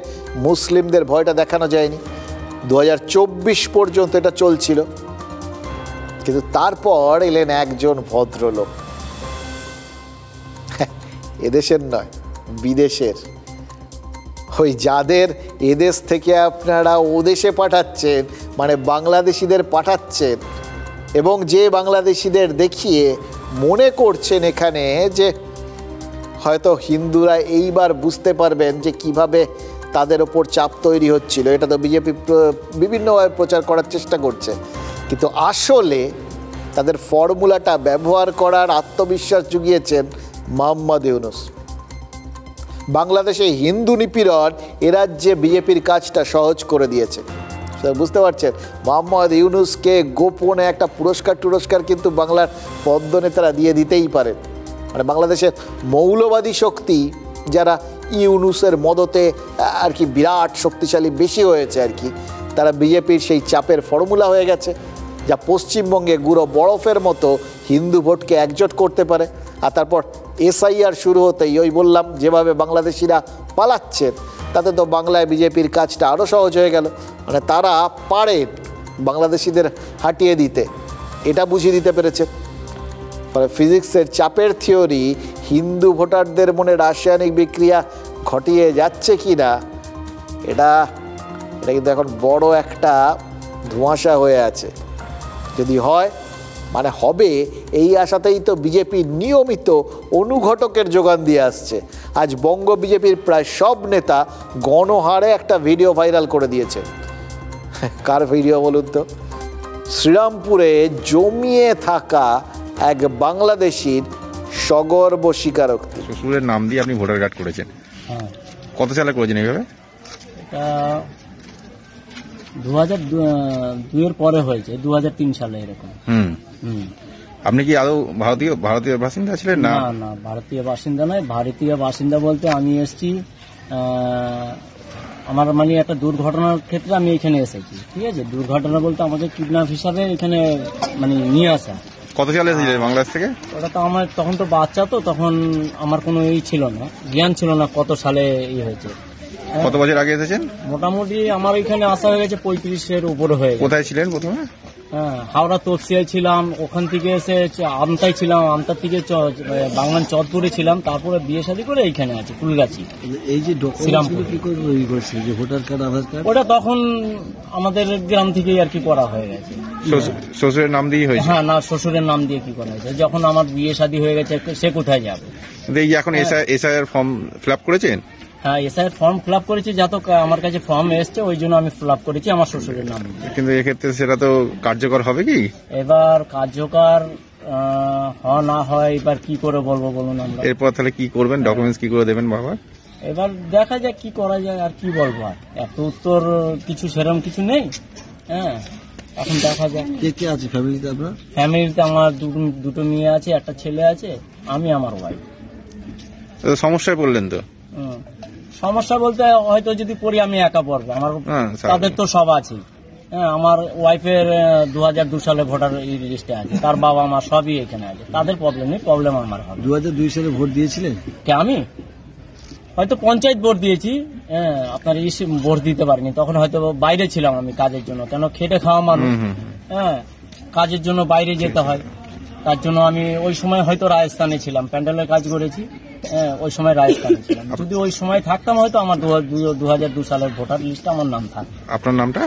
B: মুসলিমদের ভয়টা দেখানো যায়নি। 2024 পর্যন্ত এটা চলছিল। কিন্তু তারপর এলেন একজন ভদ্রলোক, এদেশের নয় বিদেশের, ওই যাদের এদেশ থেকে আপনারা ওদেশে পাঠাচ্ছেন, মানে বাংলাদেশিদের পাঠাচ্ছেন, এবং যে বাংলাদেশিদের দেখিয়ে মনে করছেন এখানে যে হয়তো হিন্দুরা এইবার বুঝতে পারবেন যে কিভাবে তাদের ওপর চাপ তৈরি হচ্ছিল, এটা তো বিজেপি বিভিন্নভাবে প্রচার করার চেষ্টা করছে, কিন্তু আসলে তাদের ফর্মুলাটা ব্যবহার করার আত্মবিশ্বাস জুগিয়েছেন মোহাম্মদ ইউনূস। বাংলাদেশে হিন্দু নিপীড়ন এ রাজ্যে বিজেপির কাজটা সহজ করে দিয়েছে। বুঝতে পারছেন, মোহাম্মদ ইউনূসকে গোপনে একটা পুরস্কার কিন্তু বাংলার পদ্মনেতারা দিয়ে দিতেই পারেন। মানে বাংলাদেশের মৌলবাদী শক্তি যারা ইউনূসের মদতে আর কি বিরাট শক্তিশালী বেশি হয়েছে আর কি, তারা বিজেপির সেই চাপের ফর্মুলা হয়ে গেছে, যা পশ্চিমবঙ্গে গুঁড়ো বরফের মতো হিন্দু ভোটকে একজোট করতে পারে। আর তারপর এসআইআর শুরু হতেই ওই বললাম যেভাবে বাংলাদেশিরা পালাচ্ছেন, তাতে তো বাংলায় বিজেপির কাজটা আরও সহজ হয়ে গেল। মানে তারা পারে বাংলাদেশিদের হাঁটিয়ে দিতে, এটা বুঝিয়ে দিতে পেরেছে। ফলে ফিজিক্সের চাপের থিওরি হিন্দু ভোটারদের মনে রাসায়নিক বিক্রিয়া ঘটিয়ে যাচ্ছে কি না, এটা কিন্তু এখন বড় একটা ধোঁয়াশা হয়ে আছে। যদি হয়, মানে হবে, এই আশাতেই তো বিজেপি নিয়মিত অনুঘটকের যোগান দিয়ে আসছে। আজ বঙ্গ বিজেপির প্রায় সব নেতা গণহারে একটা ভিডিও ভাইরাল করে দিয়েছে। কার ভিডিও বলুন তো? শ্রীরামপুরে জমিয়ে থাকা এক বাংলাদেশির সগর্ব স্বীকারোক্তি।
U: শ্বশুরের নাম দিয়ে আপনি ভোটার কার্ড করেছেন, কত সালে করেছেন এইভাবে?
V: এটা 2002 পরে হয়েছে, 2003 সালে এরকম।
U: আপনি কি আদৌ ভারতীয় বাসিন্দা ছিলেন? না
V: না, ভারতীয় বাসিন্দা নয়। ভারতীয় বাসিন্দা বলতে আমি এসেছি আমার মানে একটা দুর্ঘটনার ক্ষেত্রে আমি এখানে এসেছি, ঠিক আছে? দুর্ঘটনা বলতে আমাকে কিডন্যাপ হিসাবে এখানে মানে নিয়ে আসা।
U: কত সালে এসেছিলেন বাংলাদেশ থেকে?
V: ওটা তো আমার তখন তো বাচ্চা, তো তখন আমার কোনো ছিল না, জ্ঞান ছিল না কত সালে হয়েছে।
U: কত বছর আগে এসেছেন?
V: মোটামুটি আমার এখানে আসা হয়ে গেছে 35-এর উপরে হয়ে গেছে।
U: কোথায় ছিলেন প্রথমে?
V: হাওড়া তপসিয়ায় ছিলাম, ওখান থেকে এসে আমতায় ছিলাম, আমতার থেকে বাংলান চরপুরে ছিলাম, তারপরে বিয়ে শাদী করে এইখানে আছি ফুলগাছি।
W: এই যে শ্রীরামপুর কি করে তৈরি করছে যে ভোটার কার্ড আধার কার্ড?
V: ওটা তখন আমাদের গ্রাম থেকেই আর কি করা হয়ে গেছে।
U: শ্বশুরের নাম দিয়ে হয়েছে?
V: হ্যাঁ, না, শ্বশুরের নাম দিয়ে কি করা হয়েছে? যখন আমার বিয়ে শাদী হয়ে গেছে সে কোথায় যাবে?
U: এই যে এখন এসআইআর ফর্ম ফিল আপ করেছেন?
V: হ্যাঁ, এসআইআর ফর্ম ফিল আপ করেছি, যত আমার কাছে ফর্ম এসছে ওই জন্য আমি ফিল আপ করেছি আমার শ্বশুরের নাম।
U: কিন্তু এক্ষেত্রে সেটা তো কার্যকর হবে কি?
V: এবার কার্যকর না হয় এবার কি করে বলবো বলুন আমরা?
U: এরপর তাহলে কি করবেন? ডকুমেন্টস কি করে দেবেন বাবা?
V: এবার দেখা যাক কি করা যায়, আর কি বলবো, আর এত উত্তর কিছু সেরকম কিছু নেই। হ্যাঁ, এখন দেখা যাক।
W: কে কে আছে ফ্যামিলিতে আপনার?
V: ফ্যামিলিতে আমার দুটো মেয়ে আছে, একটা ছেলে আছে, আমি আমার ওয়াইফ।
U: সমস্যায় পড়লেন তো?
V: সমস্যা বলতে হয়তো যদি পড়ি আমি একা পড়বো, আমার তাদের তো সব আছে। হ্যাঁ, আমার ওয়াইফের 2002 সালে ভোটার লিস্টে আছে, তার বাবা মা সবই এখানে আছে, তাদের প্রবলেম নেই, প্রবলেম আমার হবে।
W: 2002 সালে ভোট দিয়েছিলেন?
V: কে আমি? হয়তো পঞ্চায়েত ভোট দিয়েছি, হ্যাঁ, আপনার ভোট দিতে পারিনি, তখন হয়তো বাইরে ছিলাম আমি কাজের জন্য, কেন খেটে খাওয়া মানুষ, হ্যাঁ, কাজের জন্য বাইরে যেতে হয়, তার জন্য আমি ওই সময় হয়তো রাজস্থানে ছিলাম, প্যান্ডেলের কাজ করেছি, হ্যাঁ, ওই সময় রাজস্থানে ছিলাম। যদি ওই সময় থাকতাম হয়তো আমার 2002 সালের ভোটার লিস্টে আমার নাম থাকতো।
U: আপনার নামটা?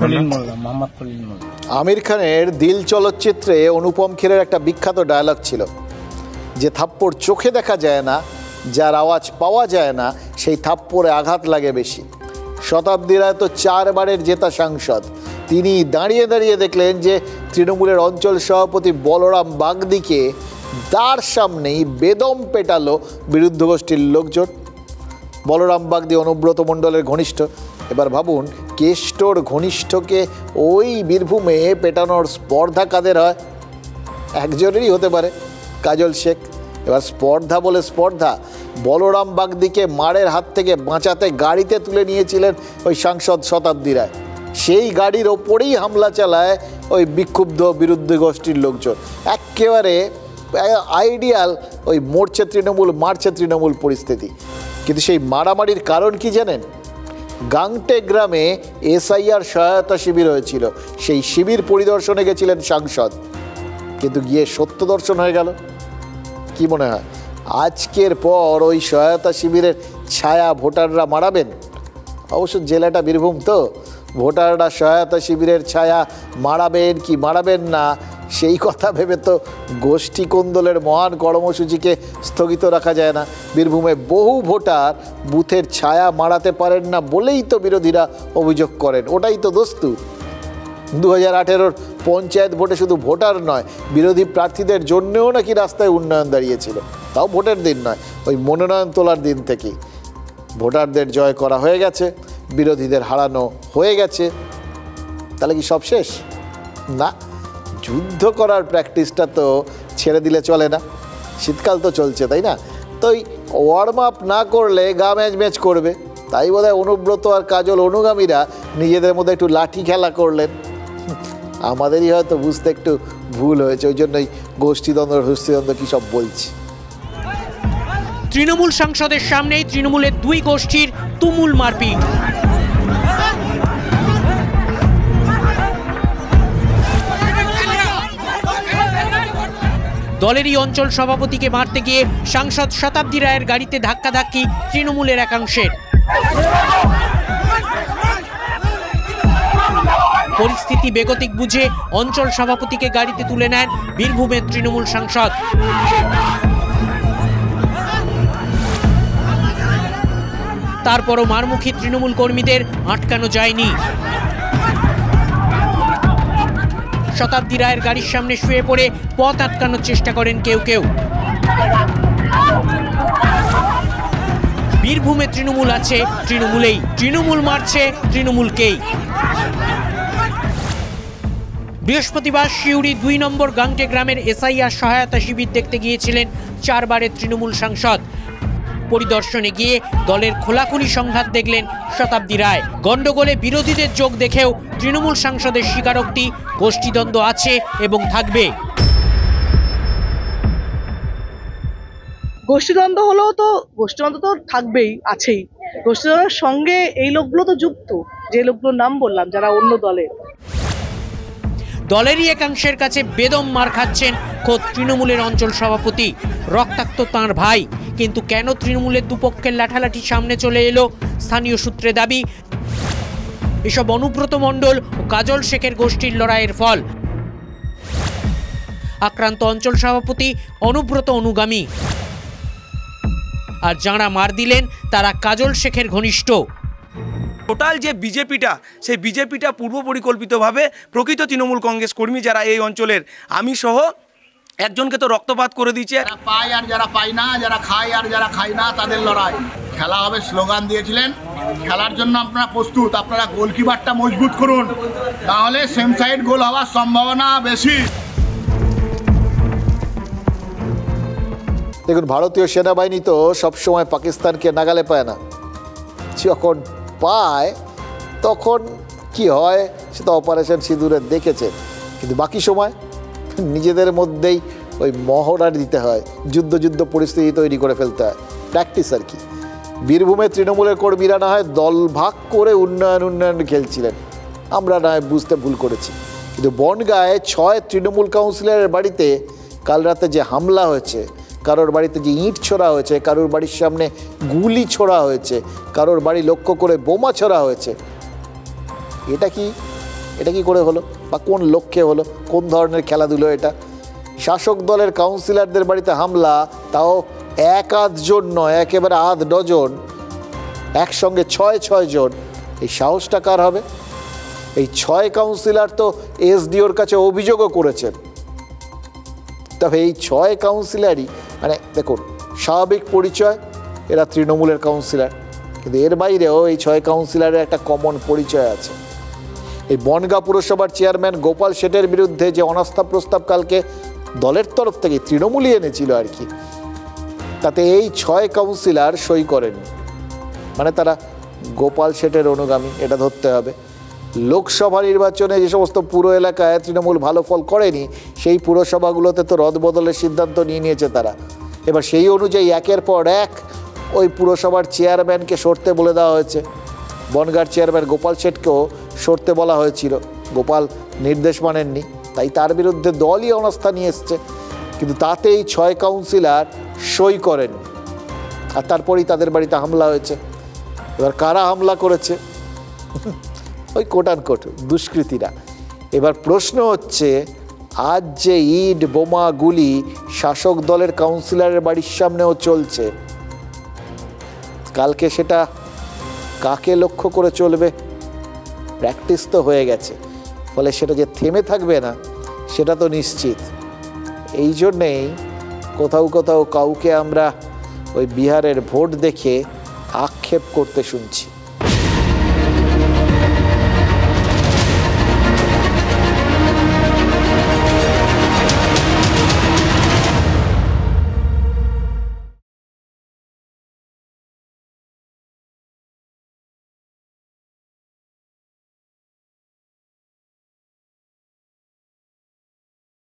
V: খলিল মোল্লা, মোহাম্মদ খলিল মোল্লা।
B: আমির খানের দিল চলচ্চিত্রে অনুপম খেরের একটা বিখ্যাত ডায়লগ ছিল, যে থাপ্পড় চোখে দেখা যায় না, যার আওয়াজ পাওয়া যায় না, সেই থাপ্পড়ে আঘাত লাগে বেশি। শতাব্দী রায় তো 4 বারের জেতা সাংসদ, তিনি দাঁড়িয়ে দাঁড়িয়ে দেখলেন যে তৃণমূলের অঞ্চল সভাপতি বলরাম বাগদিকে তার সামনেই বেদম পেটালো বিরুদ্ধ গোষ্ঠীর লোকজন। বলরাম বাগদি অনুব্রত মণ্ডলের ঘনিষ্ঠ। এবার ভাবুন, কেষ্টর ঘনিষ্ঠকে ওই বীরভূমে পেটানোর স্পর্ধা কাদের হয়? একজনেরই হতে পারে, কাজল শেখ। এবার স্পর্ধা বলে স্পর্ধা, বলরাম বাগদিকে মারের হাত থেকে বাঁচাতে গাড়িতে তুলে নিয়েছিলেন ওই সাংসদ শতাব্দী রায়, সেই গাড়ির ওপরেই হামলা চালায় ওই বিক্ষুব্ধ বিরুদ্ধে গোষ্ঠীর লোকজন। একেবারে আইডিয়াল ওই মরছে তৃণমূল মারছে তৃণমূল পরিস্থিতি। কিন্তু সেই মারামারির কারণ কি জানেন? গাংটে গ্রামে এসআইআর সহায়তা শিবির হয়েছিল, সেই শিবির পরিদর্শনে গেছিলেন সাংসদ, কিন্তু গিয়ে সত্য দর্শন হয়ে গেল। কি মনে হয় আজকের পর ওই সহায়তা শিবিরের ছায়া ভোটাররা মারাবেন? অবশ্য জেলাটা বীরভূম, তো ভোটাররা সহায়তা শিবিরের ছায়া মারাবেন কি মারাবেন না সেই কথা ভেবে তো গোষ্ঠী কোন্দলের মহান কর্মসূচিকে স্থগিত রাখা যায় না। বীরভূমে বহু ভোটার বুথের ছায়া মারাতে পারেন না বলেই তো বিরোধীরা অভিযোগ করেন। ওটাই তো দস্তুর। 2018-র পঞ্চায়েত ভোটে শুধু ভোটার নয়, বিরোধী প্রার্থীদের জন্যও নাকি রাস্তায় উন্নয়ন দাঁড়িয়েছিল, তাও ভোটের দিন নয়, ওই মনোনয়ন তোলার দিন থেকেই। ভোটারদের জয় করা হয়ে গেছে, বিরোধীদের হারানো হয়ে গেছে, তাহলে কি সব শেষ? না, যুদ্ধ করার প্র্যাকটিসটা তো ছেড়ে দিলে চলে না। শীতকাল তো চলছে, তাই না? তো ওই ওয়ার্ম আপ না করলে গা ম্যাচ করবে, তাই বোধহয় অনুব্রত আর কাজল অনুগামীরা নিজেদের মধ্যে একটু লাঠি খেলা করলেন। আমাদেরই হয়তো বুঝতে একটু ভুল হয়েছে, ওই জন্যই গোষ্ঠীদ্বন্দ্ব হস্তিদ্বন্দ্ব কী সব বলছি।
A: তৃণমূল সাংসদের সামনেই তৃণমূলের দুই গোষ্ঠীর তুমুল মারপিট। দলেরই অঞ্চল সভাপতিকে মারতে গিয়ে সাংসদ শতাব্দী রায়ের গাড়িতে ধাক্কাধাক্কি তৃণমূলের একাংশের। পরিস্থিতি বেগতিক বুঝে অঞ্চল সভাপতিকে গাড়িতে তুলে নেন বীরভূমের তৃণমূল সাংসদ। তারপরও মারমুখী তৃণমূল কর্মীদের আটকানো যায়নি। শতাব্দী রায়ের গাড়ির সামনে শুয়ে পড়ে পথ আটকানোর চেষ্টা করেন কেউ কেউ। বীরভূমে তৃণমূল আছে, তৃণমূলেই তৃণমূল মারছে তৃণমূলকেই। বৃহস্পতিবার সিউড়ি 2 নম্বর গাংটে গ্রামের এসআইআর সহায়তা শিবির দেখতে গিয়েছিলেন 4 বারের তৃণমূল সাংসদ। পরিদর্শনে গিয়ে দলের খোলাখুলি সংঘাত দেখলেন শতাব্দী রায়। গন্ডগোলে বিরোধীদের যোগ দেখেও তৃণমূল সাংসদের স্বীকারোক্তি, গোষ্ঠীদ্বন্দ্ব আছে এবং থাকবে।
C: গোষ্ঠীদ্বন্দ্ব হলেও তো গোষ্ঠীদ্বন্দ্ব তো থাকবেই, আছেই। গোষ্ঠীদ্বন্দ্বের সঙ্গে এই লোকগুলো তো যুক্ত, যে লোকগুলোর নাম বললাম, যারা অন্য দলের।
A: দলেরই একাংশের কাছে বেদম মার খাচ্ছেন খোদ তৃণমূলের অঞ্চল সভাপতি। রক্তাক্ত তাঁর ভাই, কিন্তু কেন তৃণমূলের দুপক্ষের লাঠালাঠি সামনে চলে এলো? স্থানীয় সূত্রে দাবি এসব অনুব্রত মণ্ডল ও কাজল শেখের গোষ্ঠীর লড়াইয়ের ফল। আক্রান্ত অঞ্চল সভাপতি অনুব্রত অনুগামী, আর যাঁরা মার দিলেন তারা কাজল শেখের ঘনিষ্ঠ।
N: টোটাল যে বিজেপিটা, সেই বিজেপিটা পূর্ব পরিকল্পিতভাবে প্রকৃত তৃণমূল কংগ্রেস কর্মী যারা এই অঞ্চলের, আমি সহ একজনকে তো রক্তপাত করে দিচ্ছে।
E: পায় আর যারা পায় না, যারা খায় আর যারা খায় না, তাদের লড়াই। খেলা হবে স্লোগান দিয়েছিলেন, খেলার জন্য আপনারা প্রস্তুত। আপনারা গোলকিপারটা মজবুত করুন, তাহলে সেম সাইড গোল হওয়ার সম্ভাবনা বেশি।
B: দেখুন, ভারতীয় সেনাবাহিনী তো সবসময় পাকিস্তানকে নাগালে পায় না, যখন পায় তখন কি হয় সেটা অপারেশন সিঁদুরে দেখেছে, কিন্তু বাকি সময় নিজেদের মধ্যেই ওই মহড়া দিতে হয়, যুদ্ধ পরিস্থিতি তৈরি করে ফেলতে হয়, প্র্যাকটিস আর কি। বীরভূমে তৃণমূলের কর্মীরা না হয় দল ভাগ করে উন্নয়ন খেলছিলেন, আমরা না হয় বুঝতে ভুল করেছি, কিন্তু বনগাঁয়ে 6 তৃণমূল কাউন্সিলরের বাড়িতে কাল রাতে যে হামলা হয়েছে, কারোর বাড়িতে যে ইঁট ছোড়া হয়েছে, কারোর বাড়ির সামনে গুলি ছোড়া হয়েছে, কারোর বাড়ি লক্ষ্য করে বোমা ছোড়া হয়েছে, এটা কি করে হলো বা কোন লক্ষ্যে হলো? কোন ধরনের খেলাধুলো এটা? শাসক দলের কাউন্সিলরদের বাড়িতে হামলা, তাও 1-8 জন নয়, একেবারে 8 ডজন, একসঙ্গে 6 জন। এই সাহসটা কার হবে? এই 6 কাউন্সিলর তো এসডিওর কাছে অভিযোগও করেছেন। তবে এই 6 কাউন্সিলরই মানে দেখুন, স্বাভাবিক পরিচয়, এরা তৃণমূলের কাউন্সিলর, কিন্তু এর বাইরেও এই 6 কাউন্সিলরের একটা কমন পরিচয় আছে। এই বনগাঁ পুরসভার চেয়ারম্যান গোপাল শেঠের বিরুদ্ধে যে অনাস্থা প্রস্তাব কালকে দলের তরফ থেকে তৃণমূলই এনেছিল আর কি, তাতে এই 6 কাউন্সিলর সই করেন, মানে তারা গোপাল শেঠের অনুগামী, এটা ধরতে হবে। লোকসভা নির্বাচনে যে সমস্ত পুর এলাকায় তৃণমূল ভালো ফল করেনি, সেই পুরসভাগুলোতে তো রদবদলের সিদ্ধান্ত নিয়েছে তারা। এবার সেই অনুযায়ী একের পর এক ওই পুরসভার চেয়ারম্যানকে সরতে বলে দেওয়া হয়েছে। বনগাঁর চেয়ারম্যান গোপাল শেঠকেও সরতে বলা হয়েছিল, গোপাল নির্দেশ মানেননি, তাই তার বিরুদ্ধে দলই অনাস্থা নিয়ে এসছে। কিন্তু তাতেই 6 কাউন্সিলর সই করেননি, আর তারপরেই তাদের বাড়িতে হামলা হয়েছে। এবার কারা হামলা করেছে? ওই কোট অ্যান্ড কোট দুষ্কৃতীরা। এবার প্রশ্ন হচ্ছে, আজ যে ইট বোমা গুলি শাসক দলের কাউন্সিলরের বাড়ির সামনেও চলছে, কালকে সেটা কাকে লক্ষ্য করে চলবে? প্র্যাকটিস তো হয়ে গেছে, ফলে সেটা যে থেমে থাকবে না সেটা তো নিশ্চিত। এই জন্যেই কোথাও কোথাও কাউকে আমরা ওই বিহারের ভোট দেখে আক্ষেপ করতে শুনছি।